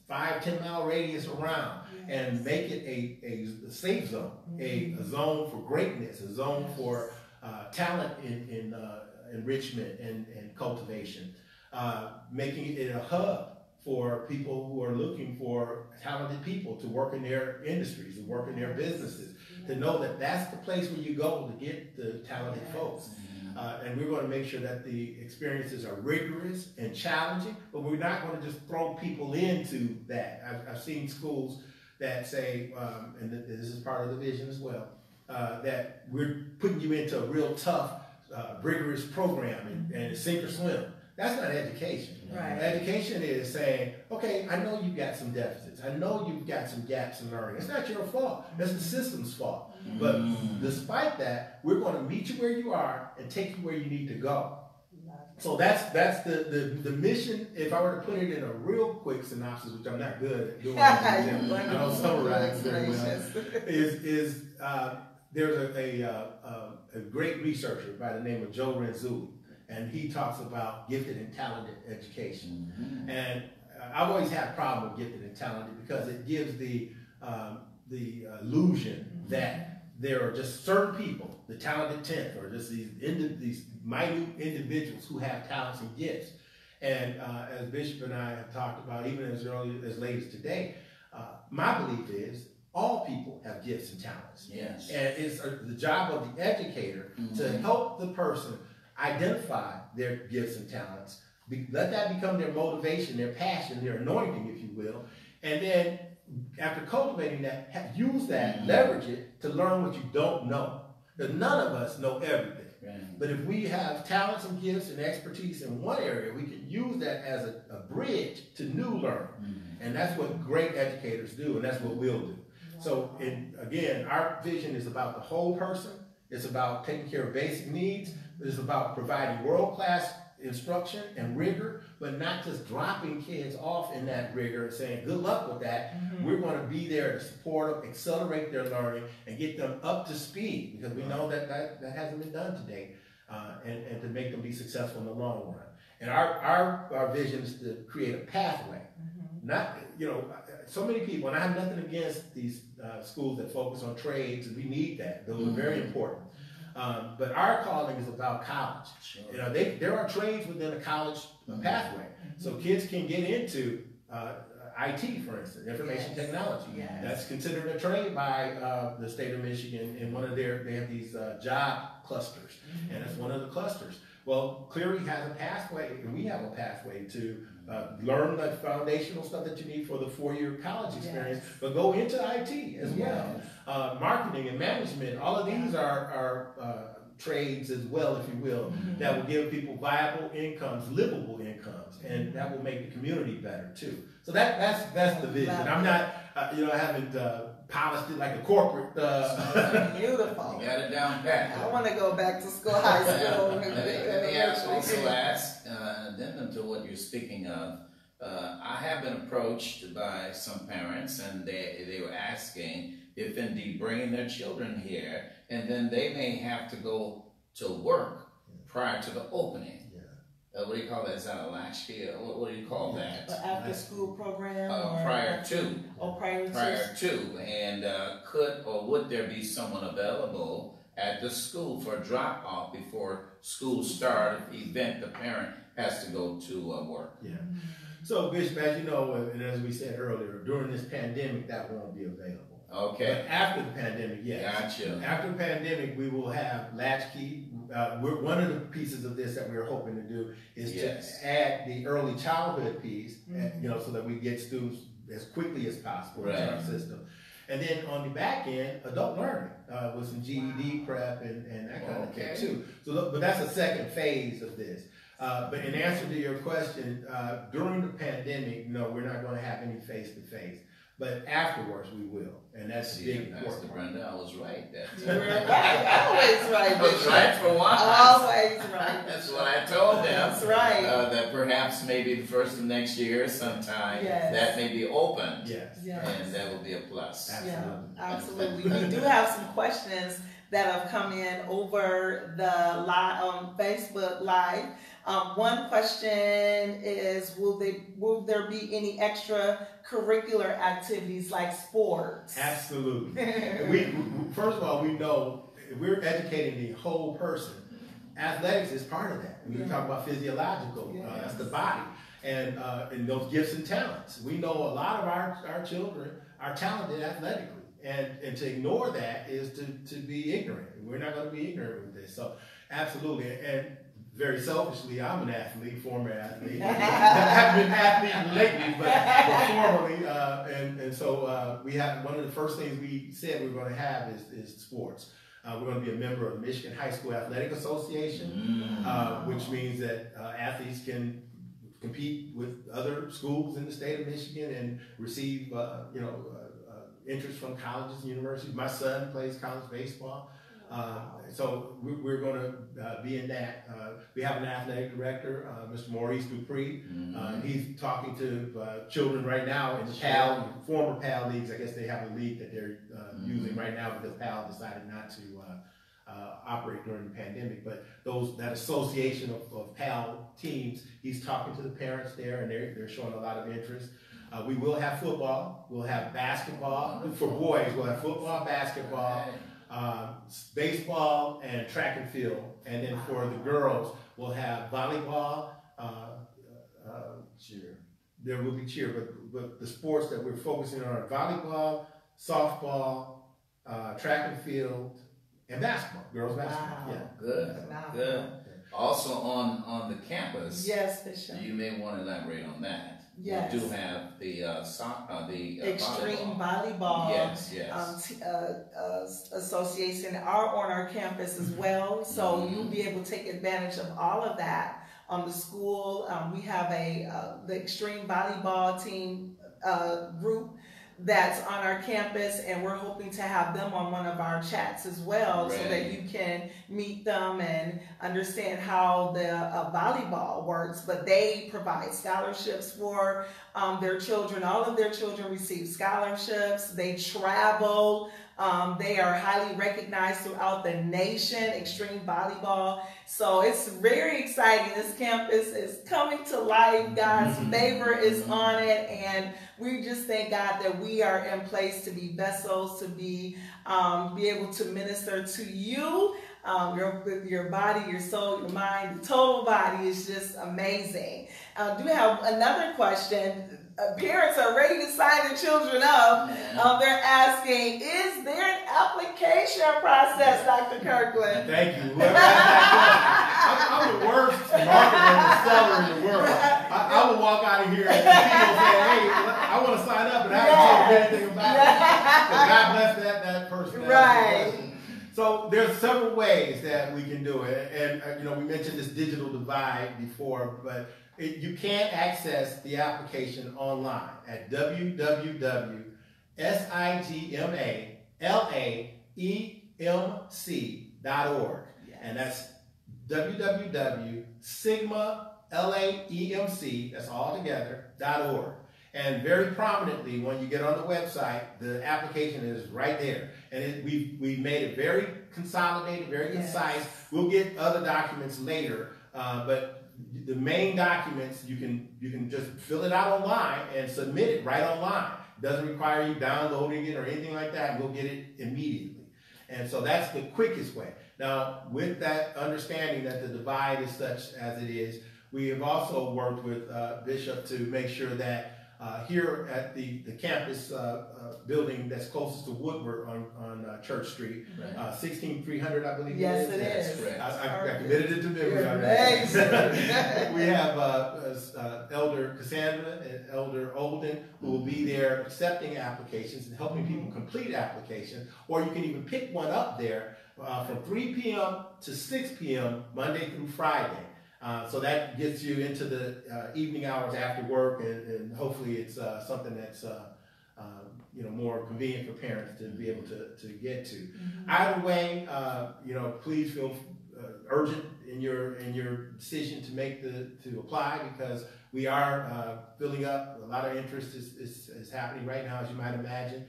5-10 mile radius around, and make it a safe zone, a zone for greatness, a zone for talent in enrichment and cultivation, making it a hub for people who are looking for talented people to work in their industries, to work in their businesses, to know that that's the place where you go to get the talented folks. And we're going to make sure that the experiences are rigorous and challenging, but we're not going to just throw people into that. I've seen schools that say, and this is part of the vision as well, that we're putting you into a real tough, rigorous program and sink or swim. That's not education. Right. Education is saying, okay, I know you've got some deficits. I know you've got some gaps in learning. It's not your fault. That's the system's fault. But despite that, we're going to meet you where you are and take you where you need to go. So that's the mission. If I were to put it in a real quick synopsis, which I'm not good at doing, I don't summarize very well, is there's a great researcher by the name of Joe Renzulli, and he talks about gifted and talented education. And I've always had a problem with gifted and talented because it gives the illusion that there are just certain people, the talented 10th, or just these minute individuals who have talents and gifts. And as Bishop and I have talked about, even as late as today, my belief is all people have gifts and talents. Yes. And it's the job of the educator to help the person identify their gifts and talents, let that become their motivation, their passion, their anointing, if you will, and then after cultivating that, use that, leverage it to learn what you don't know. Because none of us know everything. Right. But if we have talents and gifts and expertise in one area, we can use that as a bridge to new learning. And that's what great educators do, and that's what we'll do. So, again, our vision is about the whole person. It's about taking care of basic needs. It's about providing world-class instruction and rigor, but not just dropping kids off in that rigor and saying, good luck with that. We're going to be there to support them, accelerate their learning, and get them up to speed, because we know that hasn't been done today, and to make them be successful in the long run. And our vision is to create a pathway. Not, so many people, and I have nothing against these schools that focus on trades, and we need that. Those are very important. But our calling is about college. Sure. There are trades within a college pathway. So kids can get into IT, for instance, information technology. Yes. That's considered a trade by the state of Michigan. And they have these job clusters, and it's one of the clusters. Well, Cleary has a pathway, and we have a pathway to learn the foundational stuff that you need for the 4-year college experience, but go into IT as well. Marketing and management, all of these are trades as well, if you will, that will give people viable incomes, livable incomes, and that will make the community better too. So that's the vision. I'm not, I haven't polished it like a corporate. Beautiful. You got it down pat. I want to go back to school, high school. Let me also ask, an addendum to what you're speaking of. I have been approached by some parents, and they were asking if indeed bringing their children here, and then they may have to go to work prior to the opening. What do you call that? Is that a latchkey? What do you call that? After school program? Prior to. Oh, prior to. And could or would there be someone available at the school for a drop-off before school start if event the parent has to go to work? Yeah. So, Bishop, as you know, and as we said earlier, during this pandemic, that won't be available. Okay. But after the pandemic, yes. Gotcha. After the pandemic, we will have latchkey. One of the pieces of this that we're hoping to do is to add the early childhood piece, so that we get students as quickly as possible into our system. And then on the back end, adult learning with some GED prep and that kind of thing too. So, but that's a second phase of this. But in answer to your question, during the pandemic, no, we're not going to have any face-to-face. but afterwards we will, and that's big. Pastor Brenda, I was right. You were right. Always right. I was right for once. Always right. That's what I told them. That's right. That perhaps maybe the first of next year sometime that may be open. Yes. And that will be a plus. Absolutely. Yeah, absolutely. We do have some questions that have come in over the live on Facebook Live. One question is, will there be any extracurricular activities like sports? Absolutely. we first of all, we know if we're educating the whole person. Athletics is part of that. We talk about physiological, that's the body, and those gifts and talents. We know a lot of our children are talented athletically. And to ignore that is to be ignorant. We're not going to be ignorant with this. So absolutely. And very selfishly, I'm an athlete, former athlete. I haven't been an athlete lately, but formerly. And so we have one of the first things we said we were going to have is sports. We're going to be a member of the Michigan High School Athletic Association, which means that athletes can compete with other schools in the state of Michigan and receive, interest from colleges and universities. My son plays college baseball. So we're going to be in that. We have an athletic director, Mr. Maurice Dupree. He's talking to children right now in the PAL, former PAL leagues. I guess they have a league that they're using right now because PAL decided not to operate during the pandemic. But that association of PAL teams, he's talking to the parents there, and they're showing a lot of interest. We will have football. We'll have basketball. For boys, we'll have football, basketball, baseball, and track and field. And then for the girls, we'll have volleyball, cheer. There will be cheer, but the sports that we're focusing on are volleyball, softball, track and field, and basketball. Girls basketball. Yeah. Good. Also on the campus. Yes, Bishop. You may want to elaborate on that. Yes. We do have the extreme volleyball association are on our campus as well, so you'll be able to take advantage of all of that. The school, we have the extreme volleyball team group that's on our campus, and we're hoping to have them on one of our chats as well, so that you can meet them and understand how the volleyball works. But they provide scholarships for their children. All of their children receive scholarships. They travel. They are highly recognized throughout the nation, extreme volleyball. So it's very exciting. This campus is coming to life. God's favor is on it. And we just thank God that we are in place to be vessels, to be able to minister to you. Your body, your soul, your mind, the total body is just amazing. Do we have another question? Parents are ready to sign their children up. They're asking, is there an application process, Dr. Kirkland? Thank you. Whoever asked that question, I'm the worst marketer and seller in the world. I will walk out of here and people say, hey, I want to sign up, and I haven't told you anything about it. So God bless that person. Right. So there's several ways that we can do it. And we mentioned this digital divide before, but you can access the application online at www.sigmalaemc.org. And that's www.sigmalaemc, that's all together, .org. And very prominently, when you get on the website, the application is right there. And we've made it very consolidated, very concise. We'll get other documents later, but the main documents, you can just fill it out online and submit it right online. It doesn't require you downloading it or anything like that. We'll get it immediately. And so that's the quickest way. Now, with that understanding that the divide is such as it is, we have also worked with Bishop to make sure that here at the campus building that's closest to Woodward on Church Street, 16300, I believe. Yes, it is. I committed it to memory. We have Elder Cassandra and Elder Olden who will be there accepting applications and helping people complete applications, or you can even pick one up there from 3 p.m. to 6 p.m. Monday through Friday. So that gets you into the evening hours after work, and hopefully it's something that's more convenient for parents to be able to get to. Either way, please feel urgent in your decision to make to apply, because we are filling up. A lot of interest is happening right now, as you might imagine.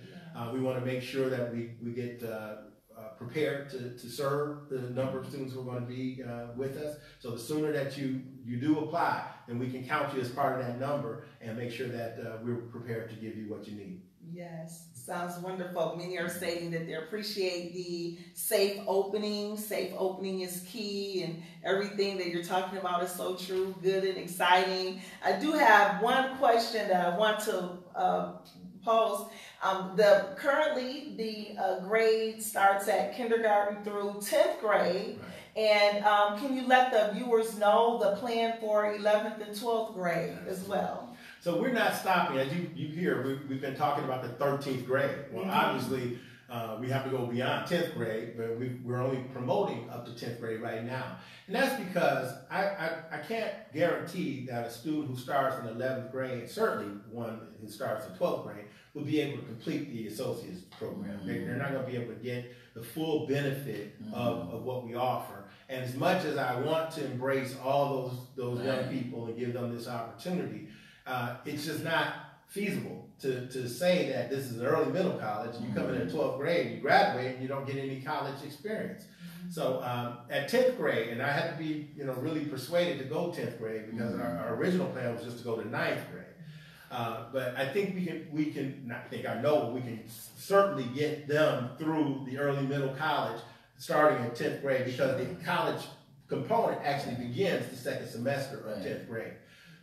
We want to make sure that we get prepared to serve the number of students who are going to be with us. So the sooner that you do apply, then we can count you as part of that number and make sure that we're prepared to give you what you need. Yes, sounds wonderful. Many are stating that they appreciate the safe opening. Safe opening is key, and everything that you're talking about is so true, good and exciting. I do have one question that I want to pose. Currently the grade starts at kindergarten through 10th grade. Right. And can you let the viewers know the plan for 11th and 12th grade as well? So we're not stopping. As you hear, we've been talking about the 13th grade. Well, obviously, we have to go beyond 10th grade, but we're only promoting up to 10th grade right now. And that's because I can't guarantee that a student who starts in 11th grade, certainly one who starts in 12th grade, will be able to complete the associate's program. They're not going to be able to get the full benefit of what we offer. And as much as I want to embrace all those young people and give them this opportunity, it's just not feasible to say that this is an early middle college. You come in at 12th grade, you graduate, and you don't get any college experience. So at 10th grade, and I had to be really persuaded to go 10th grade, because our original plan was just to go to 9th grade. But I think we can certainly get them through the early middle college starting in 10th grade, because the college component actually begins the second semester of 10th grade.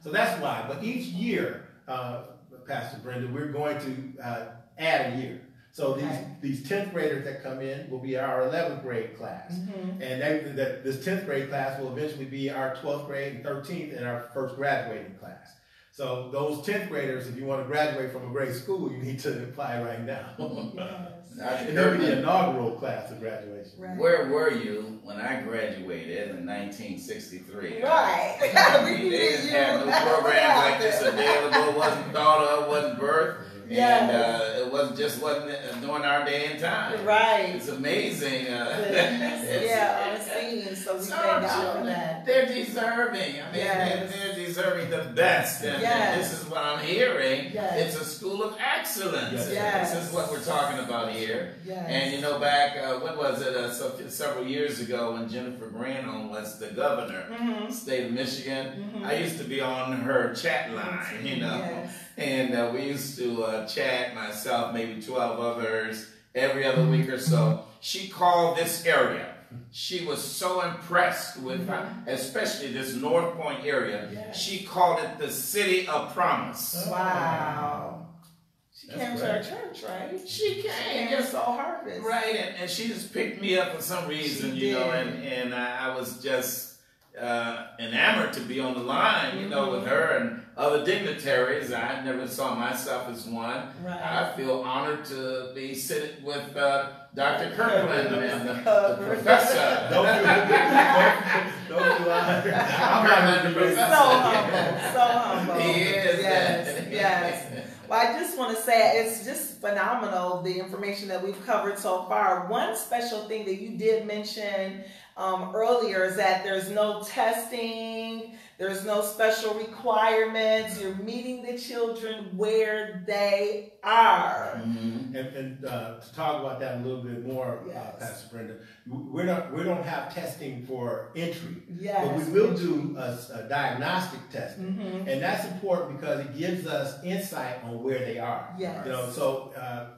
So that's why. But each year, Pastor Brenda, we're going to add a year. So these 10th graders that come in will be our 11th grade class. And this 10th grade class will eventually be our 12th grade and 13th and our first graduating class. So those 10th graders, if you want to graduate from a grade school, you need to apply right now. And it'll be the inaugural class of graduation. Right. Where were you when I graduated in 1963? Right. They didn't have no programs like this available, wasn't thought of, wasn't birthed. And it wasn't during our day and time. Right. It's amazing. On scene, so we thank God for that. They're deserving. I mean, they're deserving the best. And this is what I'm hearing. It's a school of excellence. This is what we're talking about here. And back, what was it, several years ago when Jennifer Granholm was the governor of the state of Michigan, I used to be on her chat line, and we used to chat, myself, maybe 12 others, every other week or so. She called this area. She was so impressed with, especially this North Point area. She called it the City of Promise. Wow. She came to our church, right? She came. Just so harvest. Right, and she just picked me up for some reason, and I was just enamored to be on the line, with her and other dignitaries. I never saw myself as one. Right. I feel honored to be sitting with Dr. Kirkland and the professor. Don't do I'm the professor. So humble. He is. Yes. Well, I just want to say it's just phenomenal, the information that we've covered so far. One special thing that you did mention earlier is that there's no testing, there's no special requirements. You're meeting the children where they are. And to talk about that a little bit more, Pastor Brenda, we don't have testing for entry, but we will do a diagnostic testing, and that's important because it gives us insight on where they are.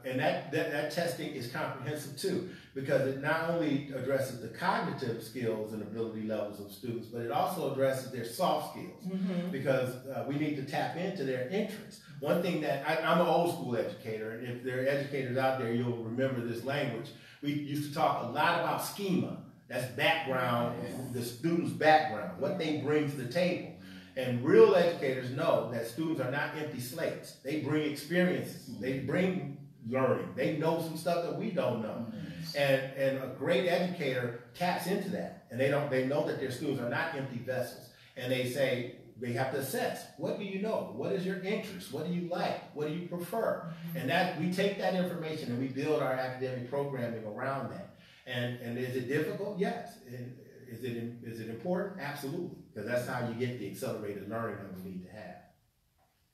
And that testing is comprehensive too, because it not only addresses the cognitive skills and ability levels of students, but it also addresses their soft skills, because we need to tap into their interests. One thing that I'm an old school educator, and if there are educators out there, you'll remember this language. We used to talk a lot about schema. That's background, the student's background, what they bring to the table. And real educators know that students are not empty slates. They bring experiences. They bring learning. They know some stuff that we don't know. And a great educator taps into that. And they know that their students are not empty vessels. and they have to assess, what do you know? What is your interest? What do you like? What do you prefer? And that we take that information and we build our academic programming around that. And is it difficult? Yes. And is it important? Absolutely. Because that's how you get the accelerated learning that we need to have.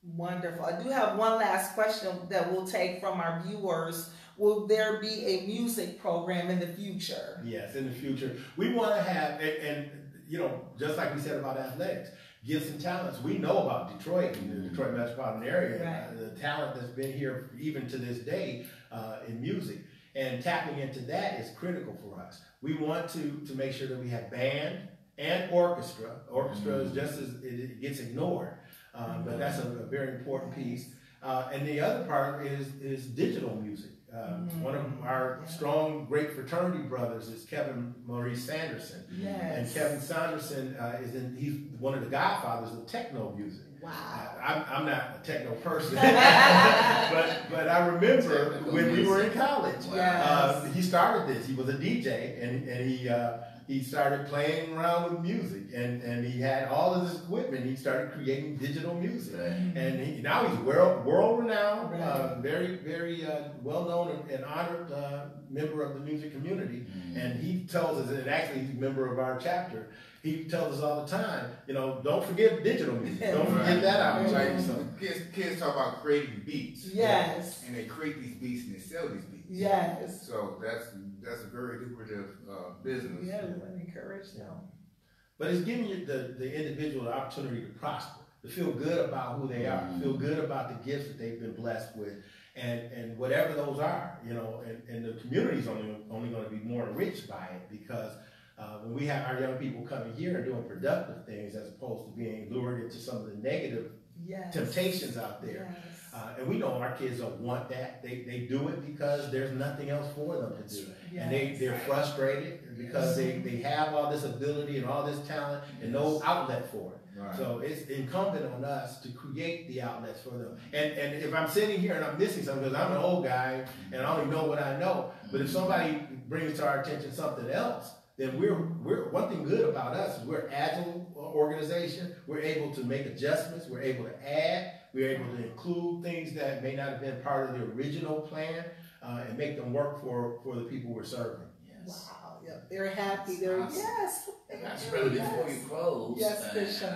Wonderful. I do have one last question that we'll take from our viewers. Will there be a music program in the future? Yes, in the future. We want to have, and you know, just like we said about athletics, gifts and talents. We know about Detroit and the Detroit metropolitan area, right. The talent that's been here even to this day in music. And tapping into that is critical for us. We want to make sure that we have band and orchestra. Orchestra is just as, it gets ignored, but that's a very important piece. And the other part is digital music. One of our strong, great fraternity brothers is Kevin Maurice Sanderson. Yes. And Kevin Sanderson he's one of the godfathers of techno music. Wow. I'm not a techno person, but I remember when we were in college, he started this. He was a DJ, and he started playing around with music, and he had all of this equipment. He started creating digital music, and now he's world renowned, very very well known and honored member of the music community. And he tells us, and actually he's a member of our chapter. He tells us all the time, you know, don't forget digital music. Don't forget that out. Like, so kids talk about creating beats. Yes. And they create these beats and they sell these beats. Yes. So that's a very lucrative business. Yeah, we want to encourage them. But it's giving you the individual the opportunity to prosper, to feel good about who they are, feel good about the gifts that they've been blessed with, and whatever those are, you know, and the community's only going to be more enriched by it, because when we have our young people coming here and doing productive things as opposed to being lured into some of the negative temptations out there. And we know our kids don't want that. They do it because there's nothing else for them to do. And they're frustrated because they have all this ability and all this talent and no outlet for it. Right. So it's incumbent on us to create the outlets for them. And if I'm sitting here and I'm missing something, because I'm an old guy and I only know what I know, but if somebody brings to our attention something else, then we're one thing good about us is we're an agile organization. We're able to make adjustments. We're able to add. We're able to include things that may not have been part of the original plan and make them work for the people we're serving. Yes. Wow. Yep. They're happy. They're yes. That's really before you close. Yes, Bishop.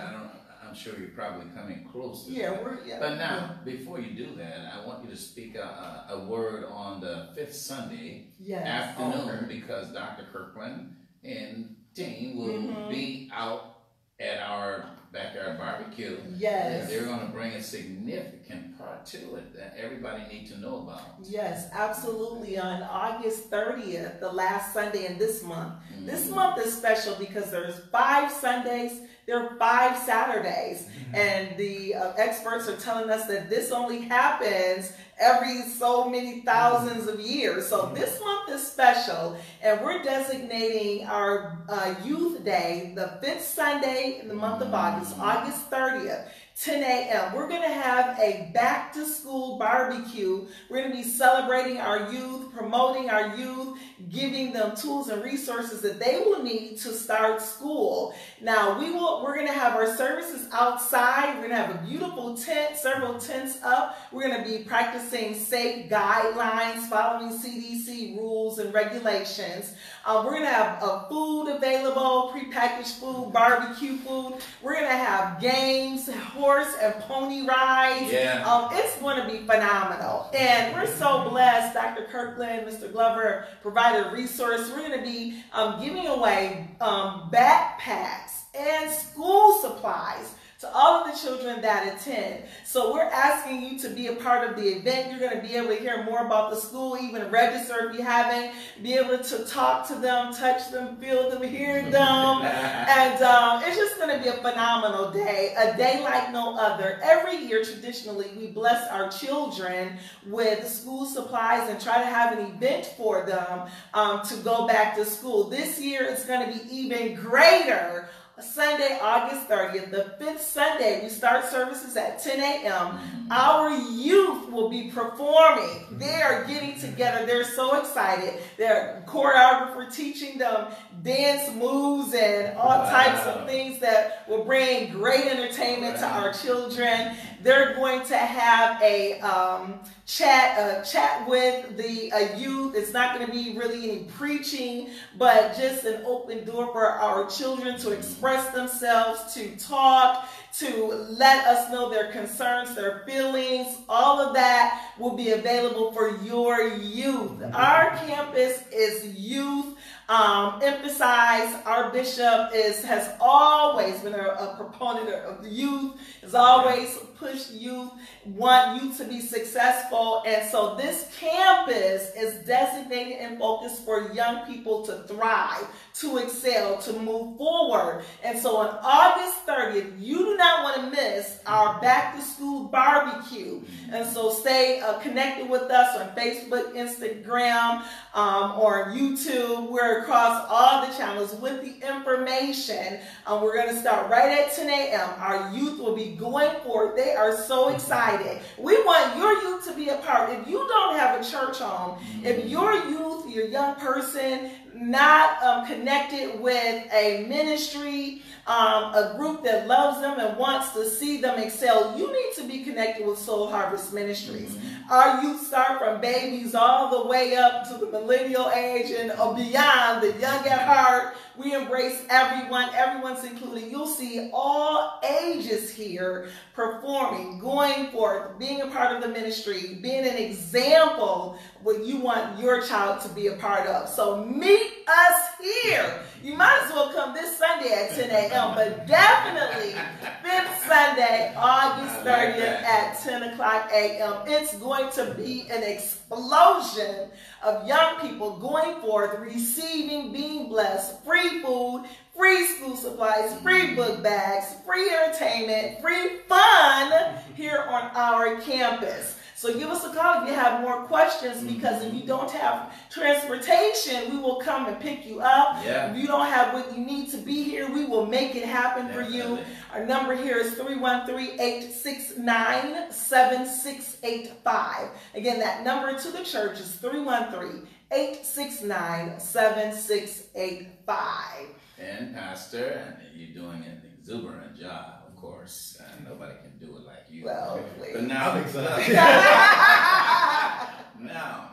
I'm sure you're probably coming close to that. But now, before you do that, I want you to speak a word on the 5th Sunday afternoon, because Dr. Kirkland and team will be out at our backyard barbecue. Yes. And they're going to bring a significant part to it that everybody needs to know about. Yes, absolutely. On August 30th, the last Sunday in this month. This month is special because there's 5 Sundays, there are 5 Saturdays. And the experts are telling us that this only happens every so many thousands of years. So this month is special, and we're designating our Youth Day, the 5th Sunday in the month of August, August 30th. 10 a.m. We're going to have a back-to-school barbecue. We're going to be celebrating our youth, promoting our youth, giving them tools and resources that they will need to start school. Now, we're going to have our services outside. We're going to have a beautiful tent, several tents up. We're going to be practicing safe guidelines, following CDC rules and regulations. We're going to have food available, prepackaged food, barbecue food. We're going to have games, horse and pony rides. It's going to be phenomenal. And we're so blessed. Dr. Kirkland, Mr. Glover provided a resource. We're going to be giving away backpacks and school supplies to all of the children that attend. So we're asking you to be a part of the event. You're going to be able to hear more about the school, even register if you haven't, be able to talk to them, touch them, feel them, hear them. And it's just going to be a phenomenal day, a day like no other. Every year, traditionally, we bless our children with school supplies and try to have an event for them to go back to school. This year, it's going to be even greater. Sunday, August 30th, the 5th Sunday, we start services at 10 a.m. Our youth will be performing. They are getting together. They're so excited. They're choreographer teaching them dance moves and all types of things that will bring great entertainment to our children. They're going to have a chat with the youth. It's not going to be really any preaching, but just an open door for our children to express themselves, to talk, to let us know their concerns, their feelings. All of that will be available for your youth. Our campus is youth emphasized. Our bishop has always been a proponent of the youth, has always pushed youth, want youth to be successful. And so this campus is designated and focused for young people to thrive, to excel, to move forward. And so on August 30th, you do not want to miss our back to school barbecue. And so stay connected with us on Facebook, Instagram, or YouTube. We're across all the channels with the information. We're going to start right at 10 a.m. Our youth will be going forward. They are so excited. We want your youth to be a part. If you don't have a church home, if your youth, your young person, not connected with a ministry, a group that loves them and wants to see them excel, you need to be connected with Soul Harvest Ministries. Our youth start from babies all the way up to the millennial age and beyond, the young at heart. We embrace everyone. Everyone's included. You'll see all ages here performing, going forth, being a part of the ministry, being an example what you want your child to be a part of. So meet us here. You might as well come this Sunday at 10 a.m., but definitely 5th Sunday, August 30th at 10 o'clock a.m. It's going to be an explosion of young people going forth, receiving, being blessed, free food, free school supplies, free book bags, free entertainment, free fun here on our campus. So give us a call if you have more questions, because if you don't have transportation, we will come and pick you up. If you don't have what you need to be here, we will make it happen for you. Our number here is 313-869-7685. Again, that number to the church is 313-869-7685. And Pastor, you're doing an exuberant job. Of course, nobody can do it like you. Well, please. But now, now,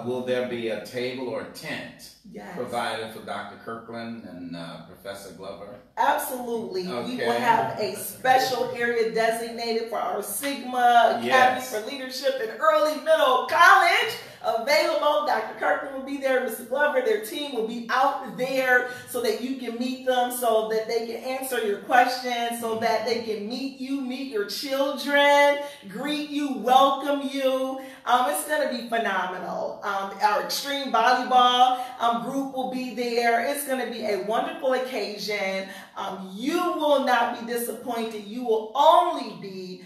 will there be a table or tent provided for Dr. Kirkland and Professor Glover? Absolutely. We will have a special area designated for our Sigma Academy for Leadership and Early Middle College. Available. Dr. Kirkland will be there. Mr. Glover, their team will be out there so that you can meet them, so that they can answer your questions, so that they can meet you, meet your children, greet you, welcome you. It's going to be phenomenal. Our extreme volleyball group will be there. It's going to be a wonderful occasion. You will not be disappointed. You will only be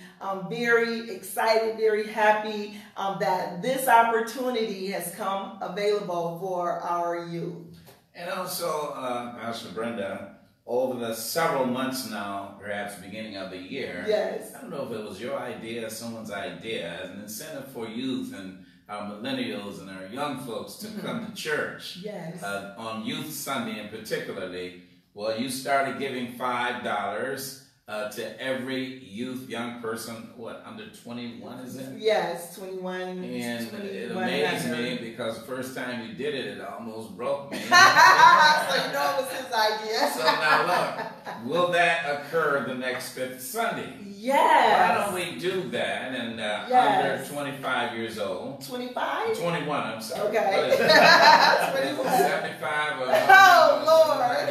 very excited, very happy that this opportunity has come available for our youth. And also, Pastor Brenda, over the several months now, perhaps beginning of the year, I don't know if it was your idea or someone's idea, as an incentive for youth and our millennials and our young folks to come to church on Youth Sunday in particularly. Well, you started giving $5 to every young person, under 21 is it? Yes, 21. And it amazed me because the first time you did it, it almost broke me. So you know it was his idea. So now look, will that occur the next 5th Sunday? Yes. Why don't we do that? And under 25 years old. 25? 21, I'm sorry. Okay. 75 or... Oh, Lord.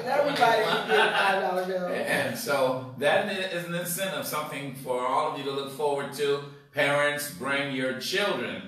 Everybody can get $5 bill. And so that is an incentive, something for all of you to look forward to. Parents, bring your children.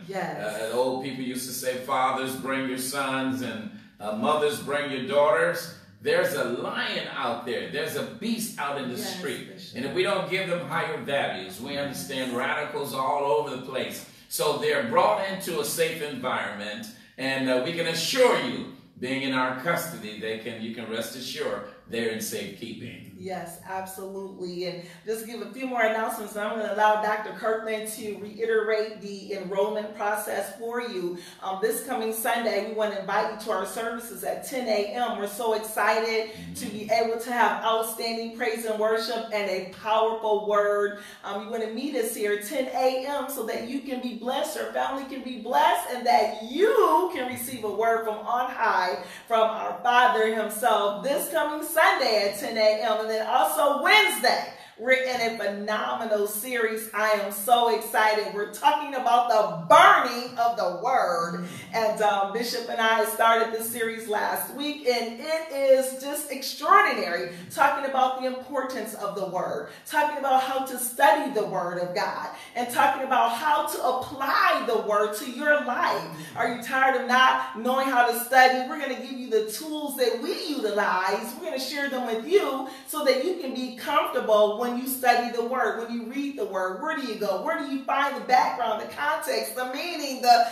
Old people used to say, fathers, bring your sons, and mothers, bring your daughters. There's a lion out there. There's a beast out in the street. And if we don't give them higher values, we understand radicals all over the place. So they're brought into a safe environment, and we can assure you, being in our custody, you can rest assured they're in safekeeping. Yes, absolutely. And just give a few more announcements. I'm going to allow Dr. Kirkland to reiterate the enrollment process for you. This coming Sunday, we want to invite you to our services at 10 a.m. We're so excited to be able to have outstanding praise and worship and a powerful word. You want to meet us here at 10 a.m. so that you can be blessed, your family can be blessed, and that you can receive a word from on high from our Father himself this coming Sunday at 10 a.m. And then also Wednesday, we're in a phenomenal series. I am so excited. We're talking about the burning of the word. And Bishop and I started this series last week, and it is just extraordinary. Talking about the importance of the word, talking about how to study the word of God, and talking about how to apply the word to your life. Are you tired of not knowing how to study? We're going to give you the tools that we utilize. We're going to share them with you so that you can be comfortable when you study the word, when you read the word. Where do you go? Where do you find the background, the context, the meaning, the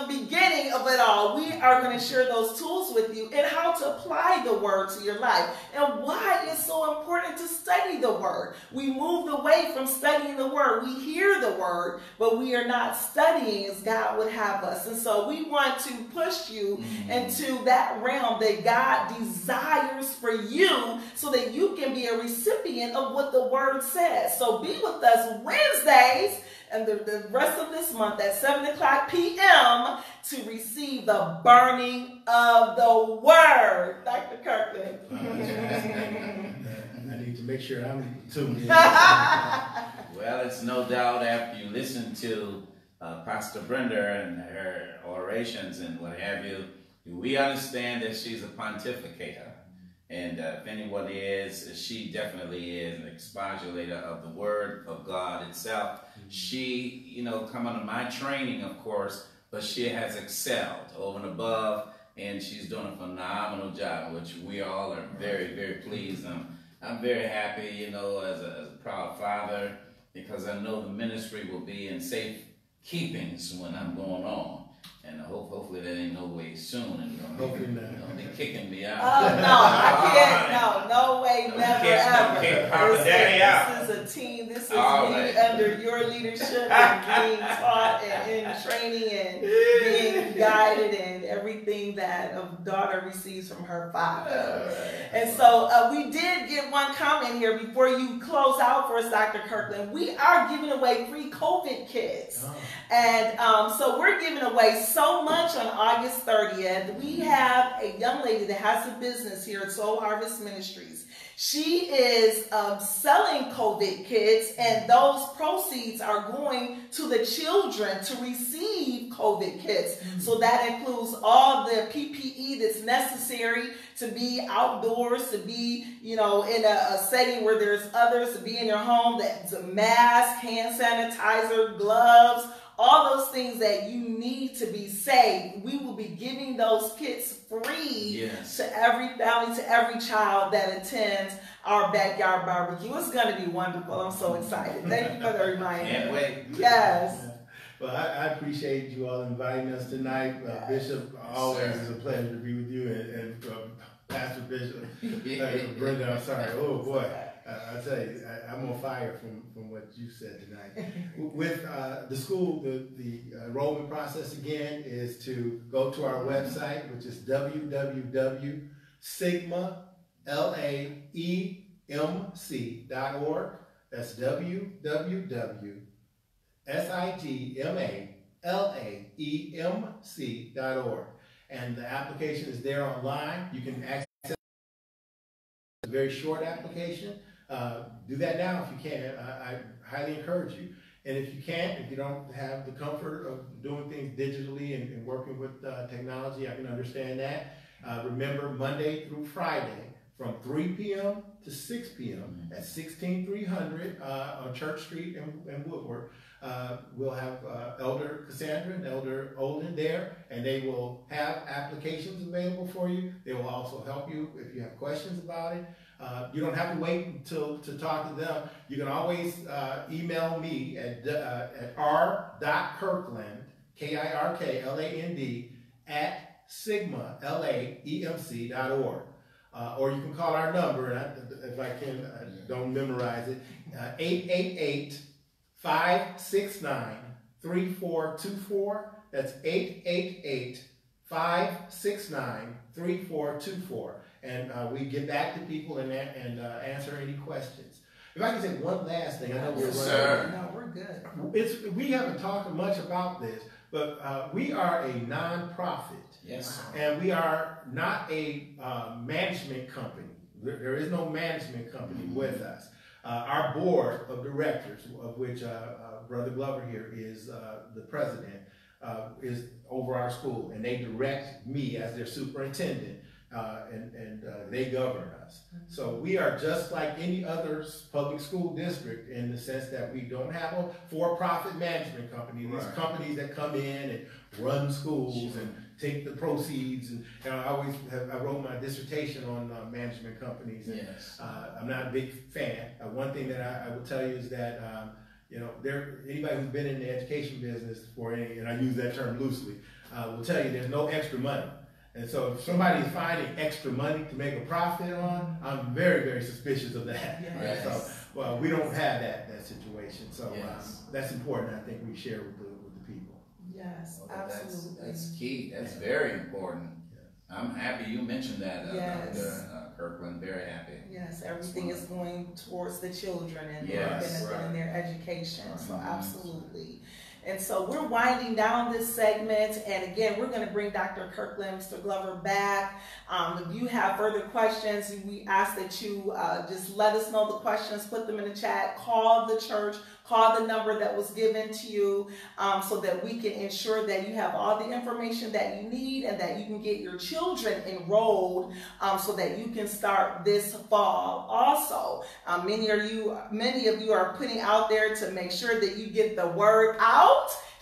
beginning of it all? We are going to share those tools with you and how to apply the word to your life and why it's so important to study the word. We moved away from studying the word. We hear the word, but we are not studying as God would have us. And so we want to push you into that realm that God desires for you so that you can be a recipient of what the word says. So be with us Wednesdays and the rest of this month at 7:00 p.m. to receive the burning of the word. Dr. Kirkland. I need to make sure I'm tuned in. Well, it's no doubt after you listen to Pastor Brenda and her orations and what have you, we understand that she's a pontificator. And if anyone is, she definitely is an expositor of the Word of God itself. She, come under my training, of course, but she has excelled over and above, and she's doing a phenomenal job, which we all are very, very pleased. I'm very happy, as a proud father, because I know the ministry will be in safe keepings when I'm going on. And hopefully that ain't no way soon. And Hopefully not. They're kicking me out. Oh, no, I can't. No way, never, ever. This is a team. This is me under your leadership and being taught and in training and being guided and everything that a daughter receives from her father. And so we did get one comment here before you close out for us, Dr. Kirkland. We are giving away free COVID kits. And so we're giving away so much on August 30th. We have a young lady that has a business here at Soul Harvest Ministries. She is selling COVID kits, and those proceeds are going to the children to receive COVID kits. So that includes all the PPE that's necessary to be outdoors, to be, in a setting where there's others, to be in your home. That's a mask, hand sanitizer, gloves, all those things that you need to be safe. We will be giving those kits free to every family, to every child that attends our backyard barbecue. It's going to be wonderful. I'm so excited. Thank you for the reminder. Can't wait. Yes. Well, I appreciate you all inviting us tonight. Bishop, always is a pleasure to be with you, and Pastor Bishop, Brenda, I'm sorry. Oh, boy. I tell you, I'm on fire from what you said tonight. With the school, the enrollment process again is to go to our website, which is www.sigmalaemc.org. That's www.sigmalaemc.org. And the application is there online. You can access a very short application. Do that now if you can. I highly encourage you. And if you can't, if you don't have the comfort of doing things digitally and working with technology, I can understand that. Remember, Monday through Friday from 3 p.m. to 6 p.m. at 16300 on Church Street in Woodward. We'll have Elder Cassandra and Elder Olin there, and they will have applications available for you. They will also help you if you have questions about it. You don't have to wait until to talk to them. You can always email me at r.kirkland, KIRKLAND, at sigmalaemc.org. or you can call our number, and if I can, I don't memorize it, 888-569-3424. That's 888-569-3424. And we get back to people and answer any questions. If I can say one last thing, I know we're running. No, we're good. We haven't talked much about this, but we are a nonprofit. Yes. And we are not a management company. There is no management company with us. Our board of directors, of which Brother Glover here is the president, is over our school, and they direct me as their superintendent, and they govern us. So we are just like any other public school district in the sense that we don't have a for-profit management company. These companies that come in and run schools and take the proceeds, and I wrote my dissertation on management companies. And, I'm not a big fan. One thing that I will tell you is that anybody who's been in the education business and I use that term loosely, will tell you there's no extra money. And so if somebody's finding extra money to make a profit on, I'm very, very suspicious of that. Yes. So, well, we don't have that situation. So that's important, I think, we share with the people. Yes, Well, absolutely. That's key. That's very important. I'm happy you mentioned that, Dr. Kirkland. Very happy. Yes, everything is going towards the children and benefiting their education. So absolutely. And so we're winding down this segment, and again, we're going to bring Dr. Kirkland, Mr. Glover back. If you have further questions, we ask that you just let us know the questions, put them in the chat, call the church, call the number that was given to you, so that we can ensure that you have all the information that you need and that you can get your children enrolled, so that you can start this fall. Also, many of you are putting out there to make sure that you get the word out.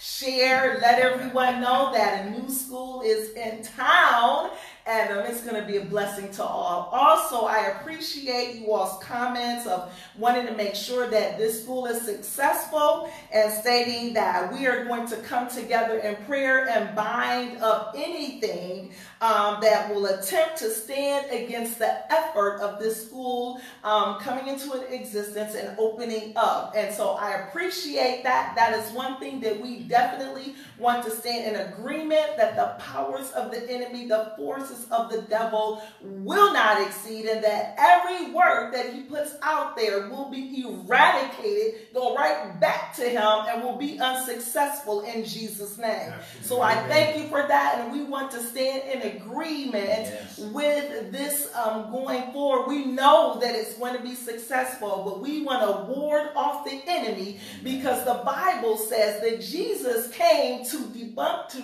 Share, let everyone know that a new school is in town, and it's going to be a blessing to all. Also, I appreciate you all's comments of wanting to make sure that this school is successful and stating that we are going to come together in prayer and bind up anything that will attempt to stand against the effort of this school coming into existence and opening up. And so I appreciate that. That is one thing that we definitely want to stand in agreement, that the powers of the enemy, the forces of the devil will not exceed, and that every word that he puts out there will be eradicated, go right back to him, and will be unsuccessful in Jesus' name. So I thank you for that, and we want to stand in agreement with this going forward. We know that it's going to be successful, but we want to ward off the enemy, because the Bible says that Jesus came to debunk, to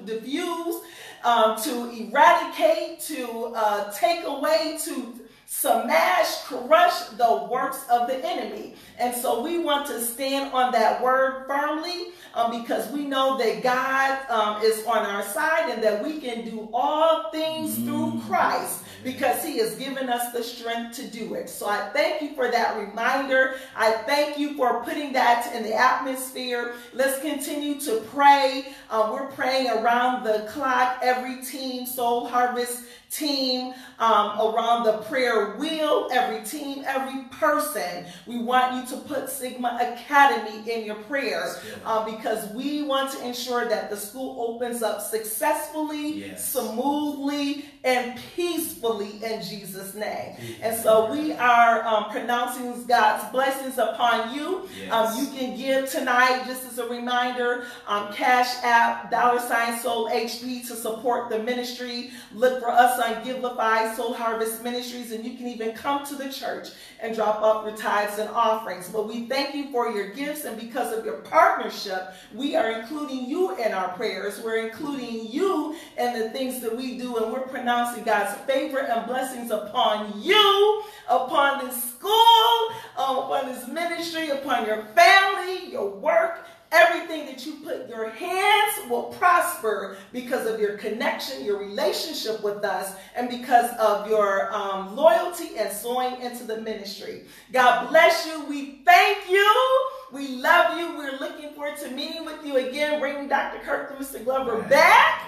diffuse, to eradicate, to take away, to smash, crush the works of the enemy. And so we want to stand on that word firmly, because we know that God is on our side, and that we can do all things through Christ, because he has given us the strength to do it. So I thank you for that reminder. I thank you for putting that in the atmosphere. Let's continue to pray. We're praying around the clock, every team, Soul Harvest team, around the prayer wheel, every team, every person. We want you to put Sigma Academy in your prayers, because we want to ensure that the school opens up successfully, smoothly, and peacefully in Jesus' name. And so we are pronouncing God's blessings upon you. You can give tonight, just as a reminder, Cash App, $SoulHP to support the ministry. Look for us on Givelify, Soul Harvest Ministries, and you can even come to the church and drop off your tithes and offerings. But we thank you for your gifts, and because of your partnership, we are including you in our prayers. We're including you in the things that we do, and we're pronouncing God's favor and blessings upon you, upon this school, upon this ministry, upon your family, your work. Everything that you put your hands will prosper because of your connection, your relationship with us, and because of your loyalty and sowing into the ministry. God bless you. We thank you. We love you. We're looking forward to meeting with you again, bringing Dr. Kirkland, Mr. Glover back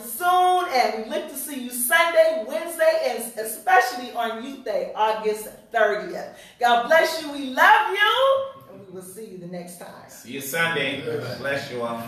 soon. And we look to see you Sunday, Wednesday, and especially on Youth Day, August 30th. God bless you. We love you. And we will see you the next time. See you Sunday. Bless you all.